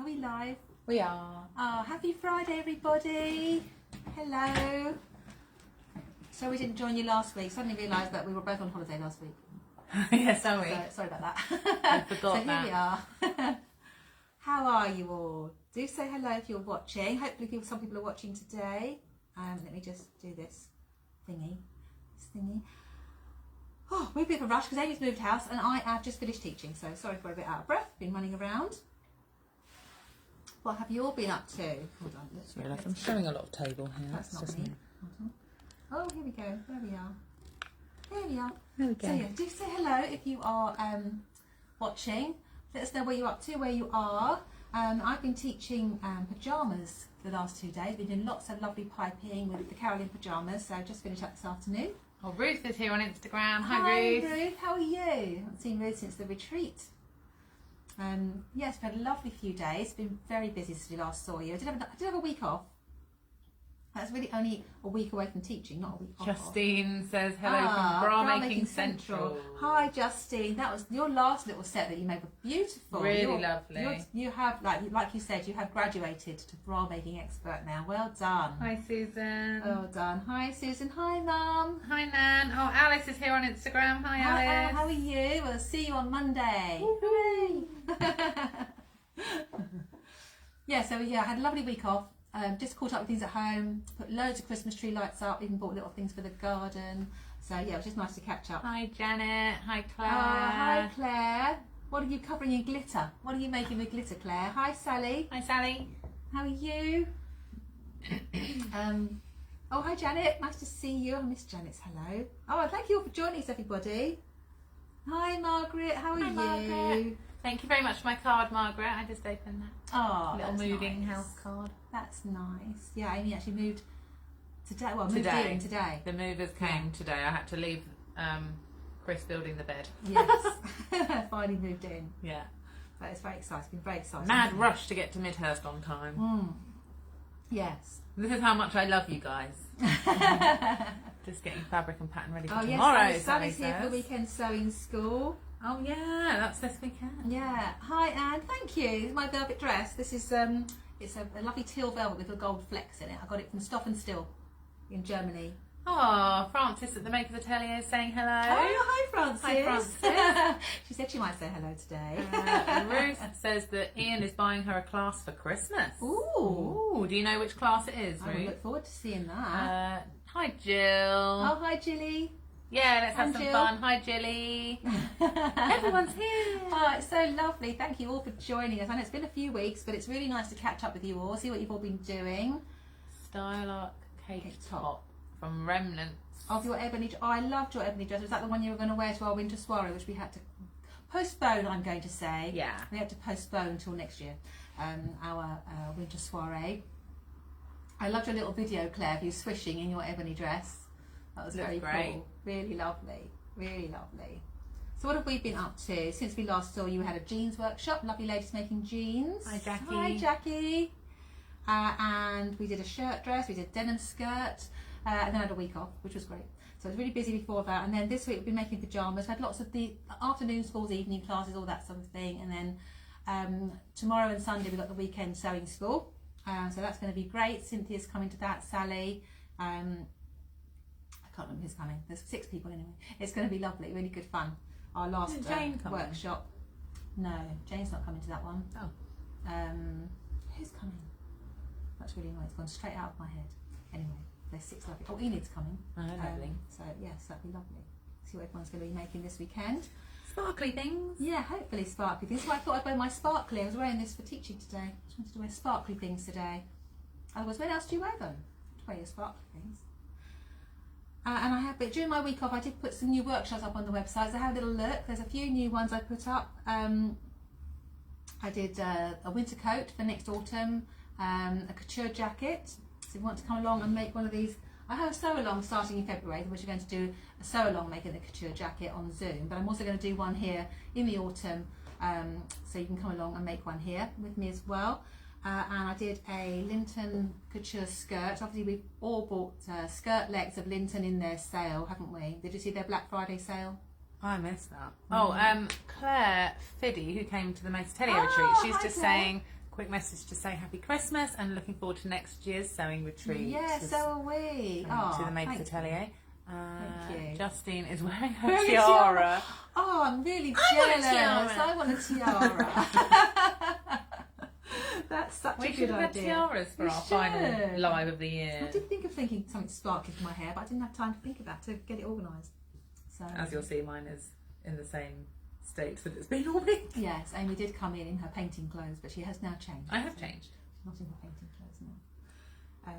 we live? We are. Oh, happy Friday, everybody. Hello. So we didn't join you last week. Suddenly realised that we were both on holiday last week. Yes, are we? So, sorry about that. I forgot so here we are. How are you all? Do say hello if you're watching. Hopefully some people are watching today. Let me just do this thingy. Oh, we're a bit of a rush because Amy's moved house and I have just finished teaching, so sorry for a bit out of breath. Been running around. What have you all been up to? Hold on. Sorry, I'm showing a lot of table here. That's not just me. Oh, here we go. There we are. There we are. There we go. So yeah, do say hello if you are watching. Let us know where you're up to, where you are. I've been teaching pajamas the last 2 days. Been doing lots of lovely piping with the Carolyn pajamas. So I just finished up this afternoon. Oh, Ruth is here on Instagram. Hi Ruth. How are you? I haven't seen Ruth since the retreat. Yes, we've had a lovely few days. Been very busy since we last saw you. I did have a week off. That's really only a week away from teaching, not a week off. Justine says hello from Bra Making Central. Hi Justine, that was your last little set that you made. Beautiful, really lovely. You have, like you said, you have graduated to bra making expert now. Well done. Hi Susan. Well done. Hi Susan. Hi Mum. Hi Nan. Oh, Alice is here on Instagram. Hi Alice. How are you? We'll see you on Monday. Hooray! Yeah, so I had a lovely week off. Just caught up with things at home, put loads of Christmas tree lights up, even bought little things for the garden. So yeah, it was just nice to catch up. Hi Janet. Hi Claire. Hi Claire. What are you covering in glitter? What are you making with glitter, Claire? Hi Sally. Hi Sally. How are you? Oh, hi Janet. Nice to see you. I miss Janet's hello. Oh, thank you all for joining us, everybody. Hi Margaret. How are you? Margaret. Thank you very much for my card, Margaret. I just opened that. Oh, little moving house card. That's nice. Yeah, Amy actually moved today. Well, moved in today. The movers came today. I had to leave Chris building the bed. Yes. Finally moved in. Yeah. That is very exciting. It's been very exciting. Mad rush to get to Midhurst on time. Yes. This is how much I love you guys. Just getting fabric and pattern ready for tomorrow. Yes, Sally's here for the weekend sewing school. Oh yeah, that's this weekend. Yeah. Hi Anne, thank you. This is my velvet dress. This is it's a lovely teal velvet with a gold flecks in it. I got it from Stoff and Stil in Germany. Oh, Frances at the Makers Atelier is saying hello. Oh, hi Frances. Hi Frances. She said she might say hello today. Ruth says that Ian is buying her a class for Christmas. Ooh. Do you know which class it is, Ruth? I look forward to seeing that. Hi Jill. Oh, hi Jilly. Yeah, let's have some Jill. fun. Hi Jilly. Everyone's here. Oh, it's so lovely. Thank you all for joining us. I know it's been a few weeks, but it's really nice to catch up with you all, see what you've all been doing. Style Arc Cake Top from Remnants. Of your ebony. Oh, I loved your ebony dress. Was that the one you were going to wear to our winter soiree, which we had to postpone, I'm going to say. Yeah. We had to postpone until next year, our winter soiree. I loved your little video, Claire, of you swishing in your ebony dress. That was very cool. Really lovely. Really lovely. So what have we been up to? Since we last saw you, we had a jeans workshop. Lovely ladies making jeans. Hi Jackie. Hi Jackie. And we did a shirt dress. We did denim skirt. And then I had a week off, which was great. So I was really busy before that. And then this week we've been making pajamas. We had lots of the afternoon schools, evening classes, all that sort of thing. And then tomorrow and Sunday we've got the weekend sewing school. So that's going to be great. Cynthia's coming to that. Sally. I can't remember who's coming. There's 6 people anyway. It's going to be lovely, really good fun. Our last workshop. No, Jane's not coming to that one. Oh. Who's coming? That's really annoying. It's gone straight out of my head. Anyway, there's 6 lovely. Oh, Enid's coming. Oh, lovely. So yes, that'd be lovely. See what everyone's going to be making this weekend. Sparkly things. Yeah, hopefully sparkly things. So I thought I'd wear my sparkly. I was wearing this for teaching today. I just wanted to wear sparkly things today. Otherwise, when else do you wear them? To wear your sparkly things. But during my week off, I did put some new workshops up on the website. So have a little look. There's a few new ones I put up. I did a winter coat for next autumn, a couture jacket. So if you want to come along and make one of these, I have a sew along starting in February, which we're going to do a sew along making the couture jacket on Zoom. But I'm also going to do one here in the autumn, so you can come along and make one here with me as well. And I did a Linton couture skirt. Obviously, we've all bought skirt legs of Linton in their sale, haven't we? Did you see their Black Friday sale? I missed that. Claire Fiddy, who came to the Makers Atelier retreat, she's just saying, quick message to say happy Christmas and looking forward to next year's sewing retreat. Yeah, so are we. To the Maids Atelier. Thank you. Justine is wearing her tiara. Oh, I'm really jealous. I want a tiara. That's such a good idea. We should have tiaras for our final live of the year. I did think of thinking something sparkly for my hair, but I didn't have time to think of that to get it organised. So, as you'll see, mine is in the same state that it's been all week. Yes, Amy did come in her painting clothes, but she has now changed. I have changed. She's not in her painting clothes now.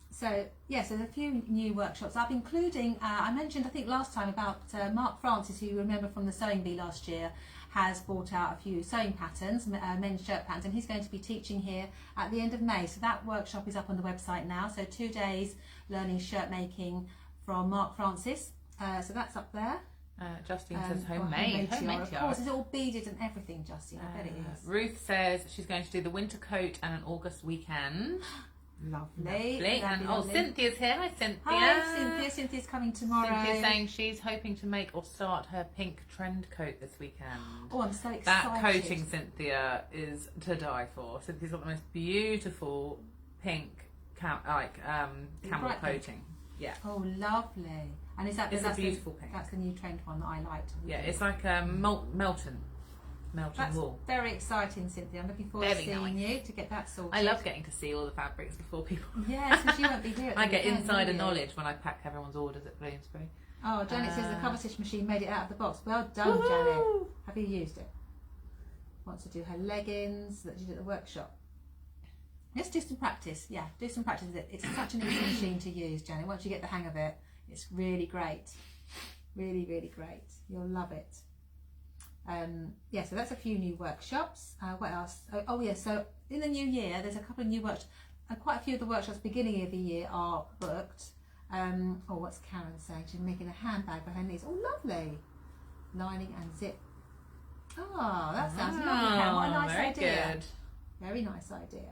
So there's a few new workshops up, including, I mentioned I think last time about Mark Francis, who you remember from the Sewing Bee last year, has brought out a few sewing patterns, men's shirt patterns, and he's going to be teaching here at the end of May. So that workshop is up on the website now. So 2 days learning shirt making from Mark Francis. So that's up there. Justine says homemade tiara. Of course, it's all beaded and everything, Justine. I bet it is. Ruth says she's going to do the winter coat and an August weekend. Lovely. And Cynthia's here. Hi, Cynthia. Hi, Cynthia. Cynthia's coming tomorrow. Cynthia's saying she's hoping to make or start her pink trend coat this weekend. Oh, I'm so excited. That coating, Cynthia, is to die for. Cynthia's got the most beautiful pink camel coating. Yeah. Oh, lovely. And is that it's a beautiful pink? That's the new trend one that I liked. Yeah, it's like Melton wool. Very exciting, Cynthia. I'm looking forward to seeing you to get that sorted. I love getting to see all the fabrics before people. Yes, because you won't be here. I get insider knowledge when I pack everyone's orders at Bloomsbury. Oh, Janet says the cover stitch machine made it out of the box. Well done, Janet. Have you used it? Wants to do her leggings that you did at the workshop. Let's do some practice. Yeah, do some practice with it. It's such an easy machine to use, Janet. Once you get the hang of it, it's really great. Really, really great. You'll love it. Yeah, so that's a few new workshops. What else? Oh yeah, so in the new year, there's a couple of new workshops. Quite a few of the workshops beginning of the year are booked. Oh, what's Karen saying? She's making a handbag for her niece. Oh, lovely. Lining and zip. Oh, that sounds lovely, Karen. What a nice idea. Good. Very nice idea.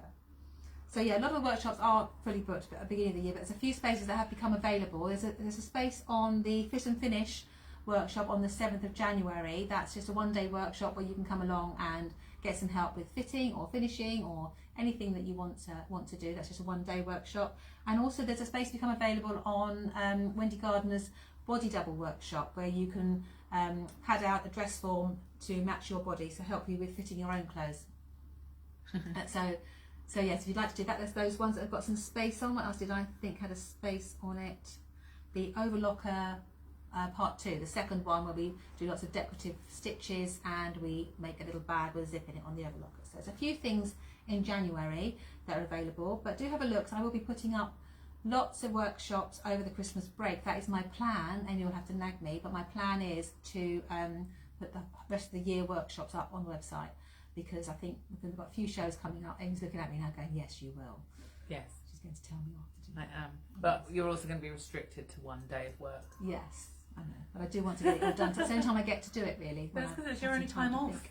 So yeah, a lot of the workshops are fully booked at the beginning of the year, but there's a few spaces that have become available. There's a space on the Fit and Finish workshop on the 7th of January. That's just a one-day workshop where you can come along and get some help with fitting or finishing or anything that you want to do. That's just a one-day workshop. And also there's a space become available on Wendy Gardner's Body Double workshop, where you can pad out a dress form to match your body, so help you with fitting your own clothes. So yes, if you'd like to do that, there's those ones that have got some space on. What else did I think had a space on it? The overlocker part 2, the second one, where we do lots of decorative stitches and we make a little bag with a zip in it on the overlocker. So there's a few things in January that are available, but do have a look. So I will be putting up lots of workshops over the Christmas break. That is my plan, and you'll have to nag me, but my plan is to put the rest of the year workshops up on the website, because I think we've got a few shows coming up. Amy's looking at me now going, yes, you will. Yes. She's going to tell me what to do. I am. But you're also going to be restricted to one day of work. Yes, I know. But I do want to get it all done. It's the same time I get to do it, really. That's because it's your only time off.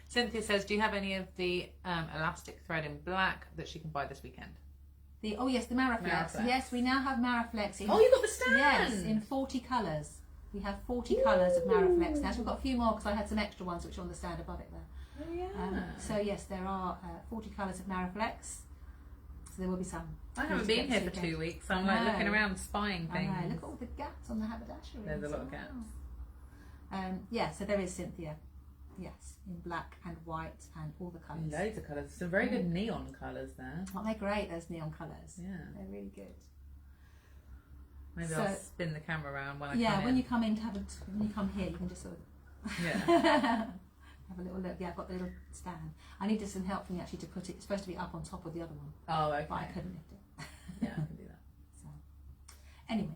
Cynthia says, do you have any of the elastic thread in black that she can buy this weekend? Oh yes, the Maraflex. Yes, we now have Maraflex. You got the stand! Yes, in 40 colours. We have 40 colours of Maraflex now. So we've got a few more because I had some extra ones which are on the stand above it there. Oh yeah. So yes, there are 40 colours of Maraflex. So there will be some. I haven't been here for 2 weeks, so I'm like looking around, spying things. I know. Look at all the gaps on the haberdashery. There's a lot of gaps. Yeah, so there is Cynthia. Yes, in black and white and all the colours. Loads of colours. Some very good neon colours there. Aren't they great, those neon colours? Yeah. They're really good. Maybe I'll spin the camera around when I come in. Yeah, when you come in when you come here, you can just sort of have a little look. Yeah, I've got the little stand. I needed some help from you actually to put it. It's supposed to be up on top of the other one. Oh, okay. But I couldn't lift it. Yeah, I can do that. So, anyway,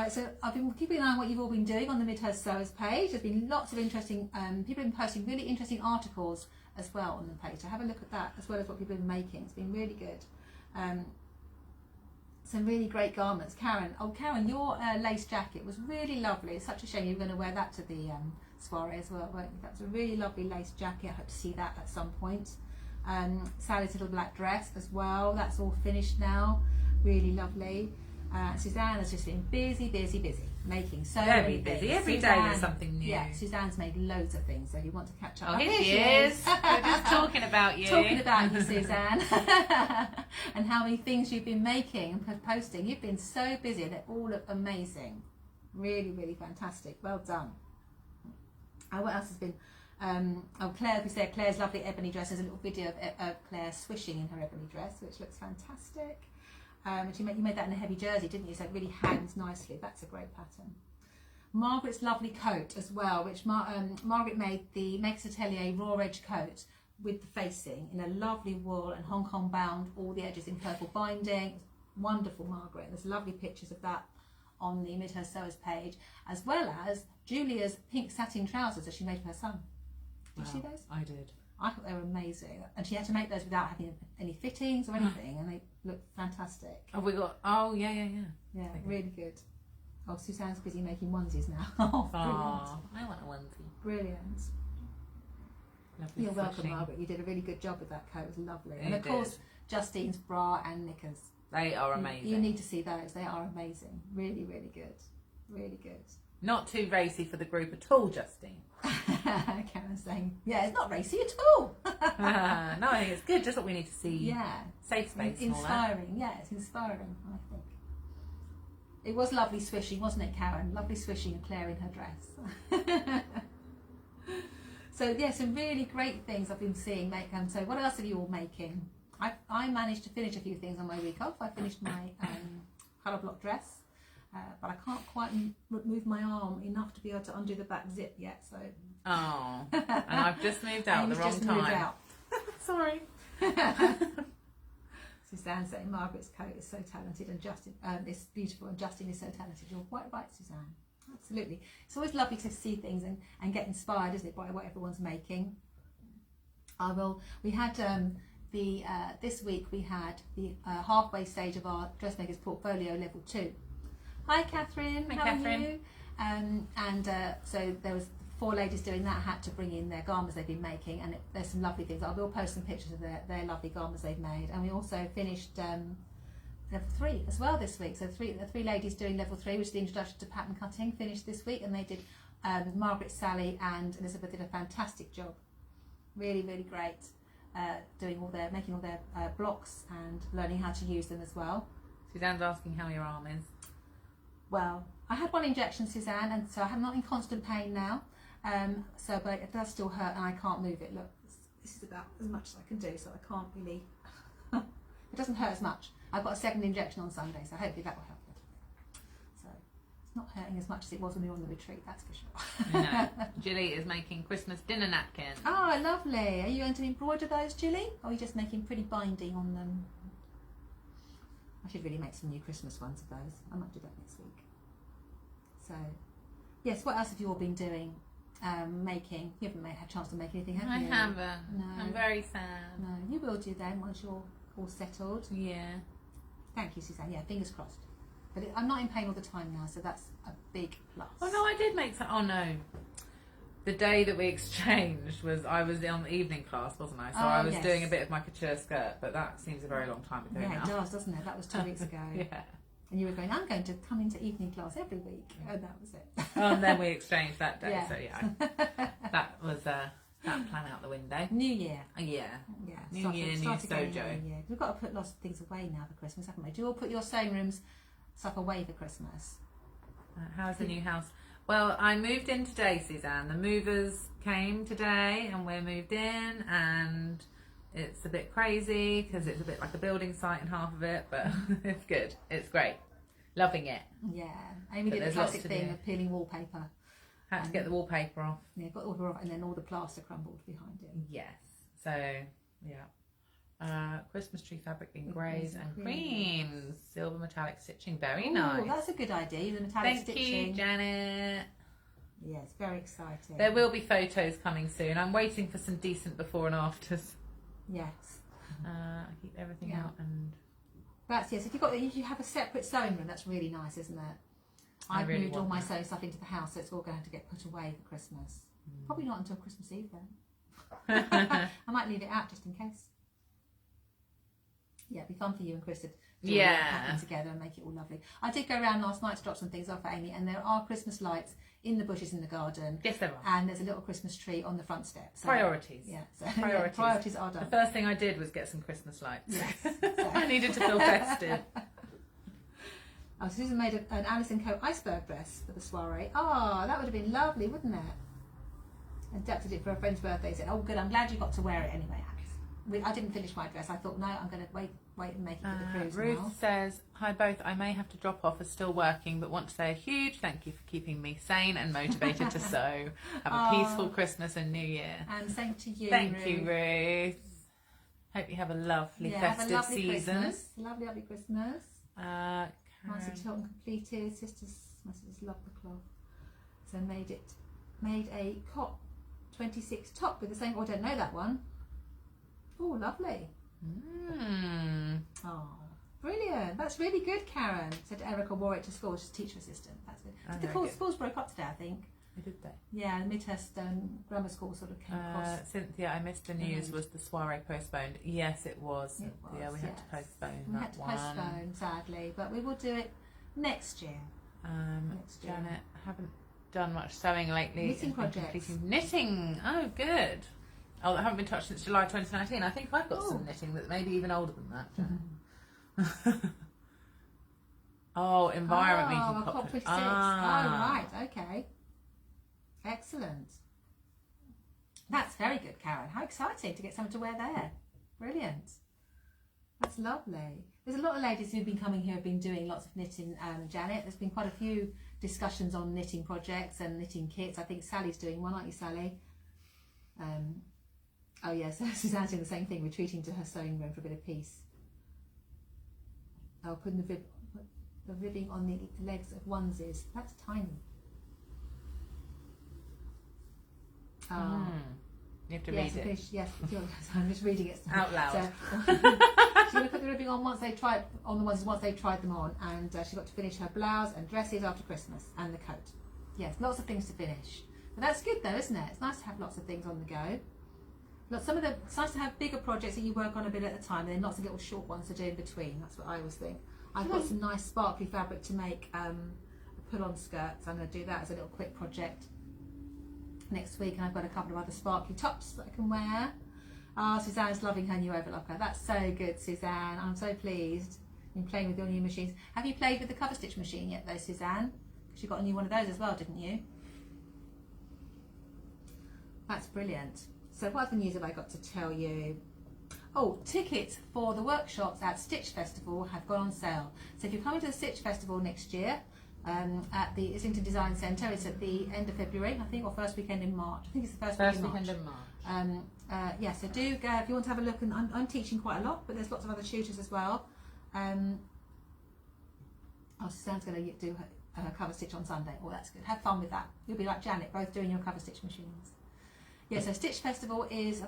so I've been keeping an eye on what you've all been doing on the Midhurst Sewers page. There's been lots of interesting, people have been posting really interesting articles as well on the page. So have a look at that as well as what people have been making. It's been really good. Some really great garments. Karen, your lace jacket was really lovely. It's such a shame you were going to wear that to the soiree as well, weren't you? That was a really lovely lace jacket. I hope to see that at some point. Sally's little black dress as well. That's all finished now. Really lovely. Suzanne has just been busy making so Very many busy. things. Every day there's something new. Yeah, Suzanne's made loads of things, so if you want to catch up. Oh, here she is. We're just talking about you. Talking about you, Suzanne. And how many things you've been making and posting. You've been so busy. They all look amazing. Really fantastic. Well done. What else has been? Claire, we said Claire's lovely ebony dress. There's a little video of Claire swishing in her ebony dress, which looks fantastic. And you made that in a heavy jersey, didn't you? So it really hangs nicely. That's a great pattern. Margaret's lovely coat as well, which Margaret made the Makes Atelier raw edge coat with the facing in a lovely wool and Hong Kong bound, all the edges in purple binding. Wonderful, Margaret. There's lovely pictures of that on the Mid Her Sewers page, as well as Julia's pink satin trousers that she made for her son. Did you see those? I did. I thought they were amazing, and she had to make those without having any fittings or anything, and they look fantastic. Have we got? Oh yeah. Yeah, really good. Oh, Suzanne's busy making onesies now. Oh, brilliant! I want a onesie. Brilliant. Lovely. You're welcome, swishing. Margaret. You did a really good job with that coat. It was lovely, and You of course Justine's bra and knickers. They are amazing. You need to see those. They are amazing. Really good. Really good. Not too racy for the group at all, Justine. Karen's saying, yeah, it's not racy at all. No, I think it's good. Just what we need to see. Yeah. Safe space. And all that. Inspiring. Yeah, it's inspiring, I think. It was lovely swishing, wasn't it, Karen? Lovely swishing and Claire in her dress. So, yeah, some really great things I've been seeing make. So what else are you all making? I managed to finish a few things on my week off. I finished my colour block dress. But I can't quite move my arm enough to be able to undo the back zip yet. So. Oh, and I've just moved out at the wrong time. Moved out. Sorry. Suzanne saying Margaret's coat is so talented and Justin is beautiful and Justin is so talented. You're quite right, Suzanne. Absolutely. It's always lovely to see things and get inspired, isn't it, by what everyone's making. We had this week we had the halfway stage of our dressmakers portfolio level 2. Hi Catherine, Hi, how Catherine. are you? So there was 4 ladies doing that, had to bring in their garments they've been making, and there's some lovely things. I will post some pictures of their lovely garments they've made. And we also finished level 3 as well this week. So the 3 ladies doing level 3, which is the introduction to pattern cutting, finished this week, and they did Margaret, Sally and Elizabeth did a fantastic job. Really great. Making all their blocks and learning how to use them as well. Suzanne's asking how your arm is. Well, I had 1 injection, Suzanne, and so I'm not in constant pain now. But it does still hurt, and I can't move it. Look, this is about as much as I can do, so I can't really. It doesn't hurt as much. I've got a 2nd injection on Sunday, so hopefully that will help a little bit. So it's not hurting as much as it was when we were on the retreat. That's for sure. No. Julie is making Christmas dinner napkins. Oh, lovely! Are you going to embroider those, Julie, or are you just making pretty binding on them? I should really make some new Christmas ones of those. I might do that next week. So, yes, what else have you all been doing? Making? You haven't had a chance to make anything, have you? I haven't. No. I'm very sad. No, you will do then once you're all settled. Yeah. Thank you, Suzanne. Yeah, fingers crossed. But I'm not in pain all the time now, so that's a big plus. Oh no, I did make some. Oh no. The day that we exchanged I was on the evening class, wasn't I? So I was doing a bit of my couture skirt, but that seems a very long time ago now. Yeah, it does, doesn't it? That was 2 weeks ago. Yeah. And you were going, I'm going to come into evening class every week. And that was it. And then we exchanged that day. Yeah. So yeah, that was that plan out the window. New year. Yeah. Yeah. New year, new sojo. We've got to put lots of things away now for Christmas, haven't we? Do you all put your sewing room's stuff away for Christmas? How's the new house? Well, I moved in today, Suzanne. The movers came today and we're moved in, and it's a bit crazy because it's a bit like a building site in half of it, but it's good. It's great. Loving it. Yeah. Amy did the classic thing of peeling wallpaper. Had to get the wallpaper off. Yeah, got all the off, and then all the plaster crumbled behind it. Yes. So, yeah. Christmas tree fabric in greys and creams. Silver metallic stitching. Very nice. That's a good idea. The metallic stitching. Thank you, Janet. Yeah, it's very exciting. There will be photos coming soon. I'm waiting for some decent before and afters. Yes. I keep everything out and. That's yes. If you have a separate sewing room, that's really nice, isn't it? I've really moved all my sewing stuff into the house, so it's all going to have to get put away for Christmas. Probably not until Christmas Eve then. I might leave it out just in case. Yeah, it'd be fun for you and Chris to do all the Yeah. packing together and make it all lovely. I did go around last night to drop some things off for Amy, and there are Christmas lights in the bushes in the garden. Yes, there are. And there's a little Christmas tree on the front step. So, Priorities. Yeah, so Priorities. priorities are done. The first thing I did was get some Christmas lights. Yes. I needed to feel festive. Oh, Susan made an Alice & Co iceberg dress for the soiree. Oh, that would have been lovely, wouldn't it? Adapted it for a friend's birthday. Said, "Oh, good. I'm glad you got to wear it anyway, Alice." I didn't finish my dress. I thought, no, I'm going to wait and make it for the cruise Ruth now. says, "Hi both. I may have to drop off as still working, but want to say a huge thank you for keeping me sane and motivated to sew. Have a peaceful Christmas and New Year." And same to you, Thank Ruth. you, Ruth. Hope you have a lovely festive have a lovely season. Christmas. Lovely Christmas. Nice and Tilton completed. My sisters love the cloth. So made a cot 26 top with the same. Oh, I don't know that one. Oh, lovely. Oh, brilliant. That's really good, Karen. Said Erica wore it to school. She's a teacher assistant. That's good. Oh, The schools broke up today, I think. Did they? Yeah, the Midhurst grammar school sort of came across. Cynthia, I missed the news. Was the soiree postponed? Yes, it was. Cynthia, we had to postpone We that had to one. postpone, sadly, but we will do it next year. Next year. Janet, haven't done much sewing lately. Knitting projects. Knitting. Oh, good. Oh, that haven't been touched since July 2019. I think I've got some knitting that maybe even older than that. Janet. Oh, environment meeting. COP 26. Oh, right. Okay. Excellent. That's very good, Karen. How exciting to get something to wear there. Brilliant. That's lovely. There's a lot of ladies who've been coming here have been doing lots of knitting, Janet. There's been quite a few discussions on knitting projects and knitting kits. I think Sally's doing one, aren't you, Sally? Oh, yes, Suzanne's doing the same thing, retreating to her sewing room for a bit of peace. Oh, putting the ribbing on the legs of onesies. That's tiny. Oh. You have to read it. Yes, I'm just reading it out loud. So, she's going to put the ribbing on once they've tried them on, and she got to finish her blouse and dresses after Christmas and the coat. Yes, lots of things to finish. But that's good though, isn't it? It's nice to have lots of things on the go. It's nice to have bigger projects that you work on a bit at a time, and then lots of little short ones to do in between. That's what I always think. I've got some nice sparkly fabric to make put-on skirts. I'm going to do that as a little quick project next week, and I've got a couple of other sparkly tops that I can wear. Suzanne's loving her new overlocker. That's so good, Suzanne. I'm so pleased. You've been playing with your new machines. Have you played with the cover stitch machine yet though, Suzanne? Because you got a new one of those as well, didn't you? That's brilliant. So what other news have I got to tell you? Oh, tickets for the workshops at Stitch Festival have gone on sale. So if you're coming to the Stitch Festival next year, at the Islington Design Centre, it's at the end of February, I think, or first weekend in March. I think it's the first weekend in March. Yeah, so do go if you want to have a look. And I'm teaching quite a lot, but there's lots of other tutors as well. Suzanne's going to do her cover stitch on Sunday. Oh, that's good. Have fun with that. You'll be like Janet, both doing your cover stitch machines. Yeah, so Stitch Festival is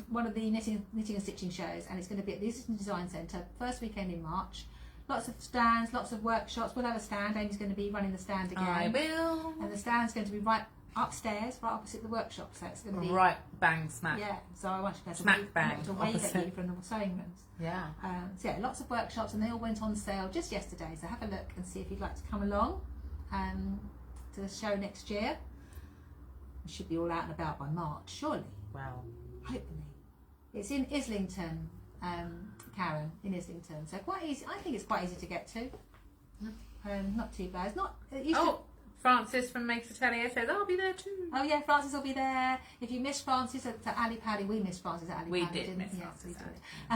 one of the knitting and stitching shows, and it's going to be at the Islington Design Centre, first weekend in March. Lots of stands, lots of workshops. We'll have a stand. Amy's going to be running the stand again. I will. And the stand's going to be right upstairs, right opposite the workshop. So it's going to be right bang smack. Yeah. So I want you to smack bang to wave at you from the sewing rooms. Yeah. So yeah, lots of workshops, and they all went on sale just yesterday. So have a look and see if you'd like to come along to the show next year. It should be all out and about by March, surely. Wow. Hopefully. It's in Islington. Karen, in Islington, so quite easy. I think it's quite easy to get to. Not too bad. It's not. Francis from Makes Atelier says I'll be there too. Oh yeah, Francis will be there. If you miss Francis at Ali Pally, we missed Francis at Ali Pally. We did miss Francis.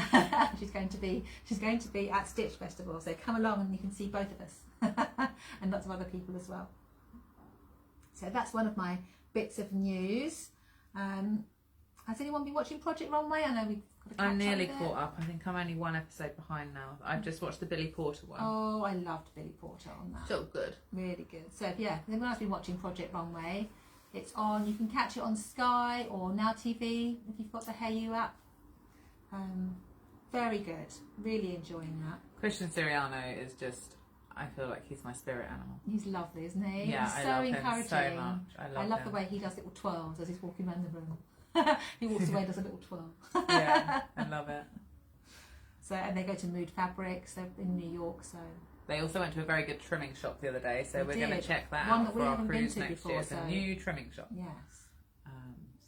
Francis. She's going to be at Stitch Festival, so come along and you can see both of us and lots of other people as well. So that's one of my bits of news. Has anyone been watching Project Runway? I know we've got to catch I'm nearly up caught up. I think I'm only one episode behind now. I've just watched the Billy Porter one. Oh, I loved Billy Porter on that. So good. Really good. So yeah, anyone else been watching Project Runway? It's on. You can catch it on Sky or Now TV if you've got the Hey You app. Very good. Really enjoying that. Christian Siriano is just. I feel like he's my spirit animal. He's lovely, isn't he? Yeah, he's I so love encouraging. him so much. I love the way he does little twirls as he's walking around the room. He walks away and does a little twirl. Yeah, I love it. So, and they go to Mood Fabrics. They're in New York, so. They also went to a very good trimming shop the other day, so we're going to check that One out that for we our haven't been cruise to next before, year. It's so- a new trimming shop. Yes.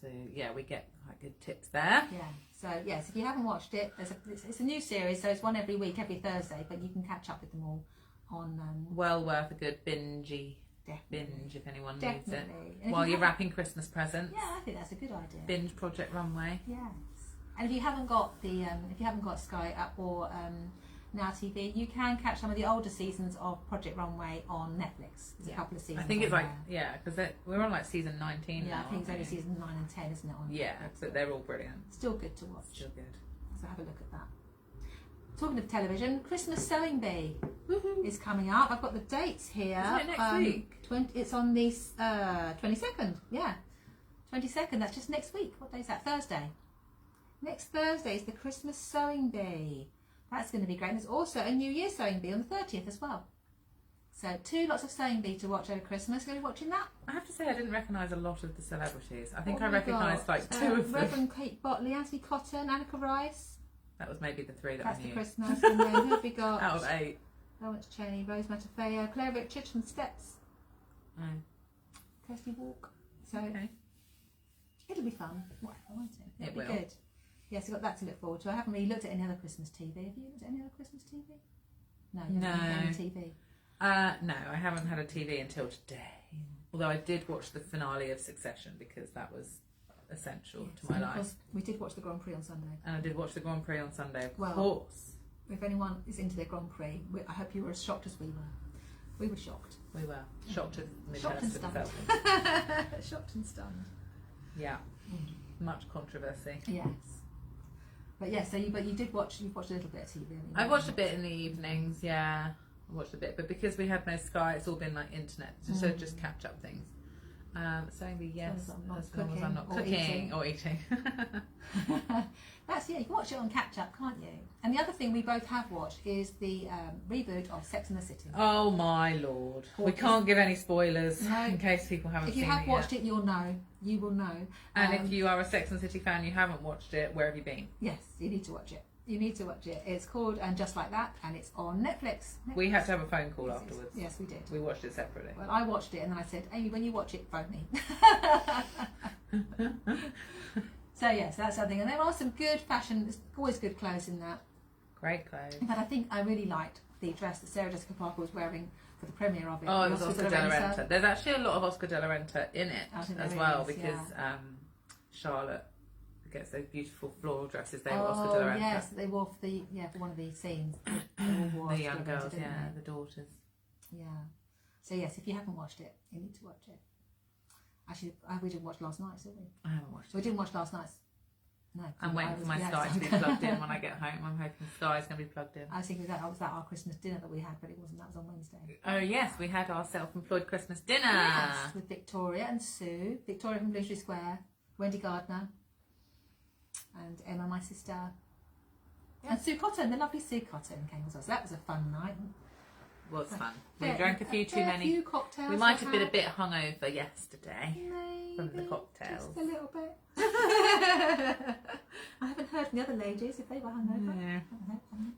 So yeah, we get quite good tips there. Yeah. So yes, if you haven't watched it, it's a new series, so it's one every week, every Thursday, but you can catch up with them all on. Well worth a good binge Definitely. if anyone Definitely. needs And it. if While you you're haven't- wrapping Christmas presents. Yeah, I think that's a good idea. Binge Project Runway. Yes. And if you haven't got Sky Up or Now TV, you can catch some of the older seasons of Project Runway on Netflix. There's a couple of I seasons. think it's on like there. because we're on like season 19 Yeah, now. I think it's only aren't we? season 9 and 10, isn't it? On Yeah, Netflix? but they're all brilliant. Still good to watch. Still good. So have a look at that. Talking of television, Christmas Sewing Bee Woohoo! is coming up. I've got the dates here. Isn't it next week? It's on the 22nd. Yeah, 22nd. That's just next week. What day is that? Thursday. Next Thursday is the Christmas Sewing Bee. That's going to be great. And there's also a New Year Sewing Bee on the 30th as well. So 2 lots of Sewing Bee to watch over Christmas. Going to be watching that. I have to say I didn't recognise a lot of the celebrities. I think What I have we recognised got? like 2 of them. Reverend Kate Botley, Anthony Cotton, Annika Rice. That was maybe the 3 that That's I the knew. Christmas. And then who have we got? Out of 8. Lawrence Cheney, Rose Matafeo, Claire Richards from Steps, Oh, Kirsty Walk. So okay. it'll be fun. Whatever, won't it? It It'll will. be good. Yes, I've got that to look forward to. I haven't really looked at any other Christmas TV. Have you looked at any other Christmas TV? No, you No. haven't looked at any TV. No, I haven't had a TV until today. Although I did watch the finale of Succession because that was essential to my And of life. course, we did watch the Grand Prix on Sunday. And I did watch the Grand Prix on Sunday, of Well, course. If anyone is into the Grand Prix, I hope you were as shocked as we were. We were shocked. We were shocked as Shocked and Midhurst stunned. felt. Shocked and stunned. Yeah, much controversy. Yes. But yeah, so you did watch. You've watched a little bit of TV. I watched a bit in the evenings. Yeah, I watched a bit, but because we had no Sky, it's all been like internet, so just catch up things. Saying the yes, As long as I'm not as long as I'm not cooking or cooking eating. or eating. That's, yeah, you can watch it on catch up, can't you? And the other thing we both have watched is the reboot of Sex and the City. Oh my lord! We What can't give any spoilers No. in case people haven't If you seen have it watched yet. it, you'll know. You will know. And if you are a Sex and the City fan, you haven't watched it. Where have you been? Yes, you need to watch it. You need to watch it. It's called And Just Like That, and it's on Netflix. We had to have a phone call afterwards. Yes, we did. We watched it separately. Well, I watched it and then I said, Amy, when you watch it, phone me. So yes, that's something. And there are some good fashion. There's always good clothes in that. Great clothes. In fact, I think I really liked the dress that Sarah Jessica Parker was wearing for the premiere of it. Oh, it The was Oscar de la Renta. Renta. There's actually a lot of Oscar de la Renta in it I think as there well is, because yeah. Charlotte gets those beautiful floral dresses. They were Oscar de la Renta. Yes, they wore for one of the scenes. They all wore The Oscar young de la Renta, girls, didn't yeah, they? the daughters. Yeah. So yes, if you haven't watched it, you need to watch it. Actually, we didn't watch last night, did we? I haven't watched We it. didn't watch last night's. No. I'm waiting for my Sky to be plugged in when I get home. I'm hoping Sky's going to be plugged in. I was thinking that was our Christmas dinner that we had, but it wasn't. That was on Wednesday. Oh yes, we had our self-employed Christmas dinner. Yes, with Victoria and Sue. Victoria from Bloomsbury Square, Wendy Gardner, and Emma, my sister. Yeah. And Sue Cotton, the lovely Sue Cotton came as well. So that was a fun night. Was fun. We Fair- drank a few too fair many. few cocktails. We might to have been a bit hungover yesterday. Maybe, from the cocktails. Just a little bit. I haven't heard from the other ladies if they were hungover. Yeah. Haven't heard from them.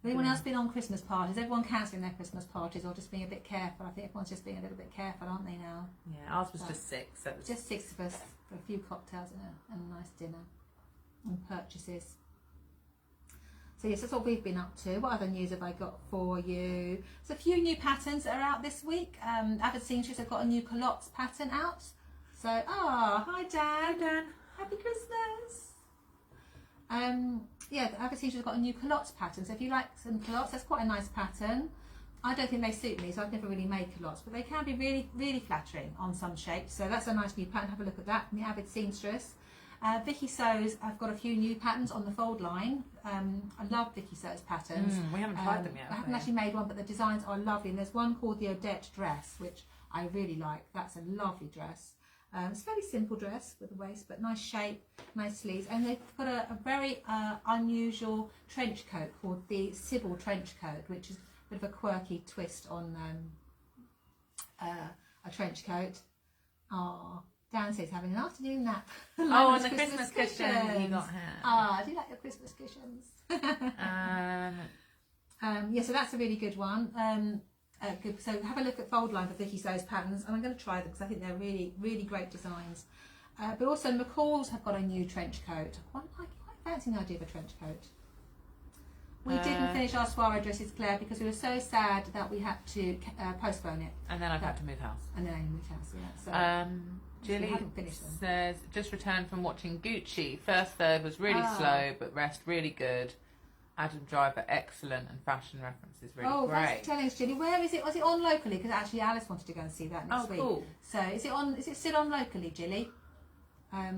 Has anyone else been on Christmas parties? Everyone cancelling their Christmas parties or just being a bit careful? I think everyone's just being a little bit careful, aren't they now? Yeah, ours was just 6. So it was Just 6 of us for a few cocktails and a nice dinner and purchases. So yes, that's what we've been up to. What other news have I got for you? There's a few new patterns that are out this week. Avid Seamstress have got a new culottes pattern out. So, hi Dan. Hi, Dan. Happy Christmas. Yeah, Avid Seamstress have got a new culottes pattern. So if you like some culottes, that's quite a nice pattern. I don't think they suit me, so I've never really made culottes, but they can be really, really flattering on some shapes. So that's a nice new pattern. Have a look at that from the Avid Seamstress. Vicky Sews, I've got a few new patterns on the fold line. I love Vicky Sews patterns. We haven't tried them yet. I haven't actually made one, but the designs are lovely. And there's one called the Odette dress, which I really like. That's a lovely dress. It's a very simple dress with a waist, but nice shape, nice sleeves. And they've got a very unusual trench coat called the Sybil trench coat, which is a bit of a quirky twist on a trench coat. Dan says having an afternoon nap. Oh, and the Christmas cushion you got here. Ah, do you like your Christmas cushions? Yeah, so that's a really good one. Good. So have a look at Fold Line for Vicky So's patterns, and I'm going to try them because I think they're really, really great designs. But also McCall's have got a new trench coat. I quite fancy the idea of a trench coat. We didn't finish our soiree dresses, Claire, because we were so sad that we had to postpone it. And then I've had to move house. And then I moved house, yeah. So, Julie says, just returned from watching Gucci. First third was really slow, but rest really good. Adam Driver, excellent, and fashion references really great. Thanks for telling us, Julie. Where is it? Was it on locally? Because actually Alice wanted to go and see that next week. Cool. So is it on? Is it still on locally, Julie? Yeah,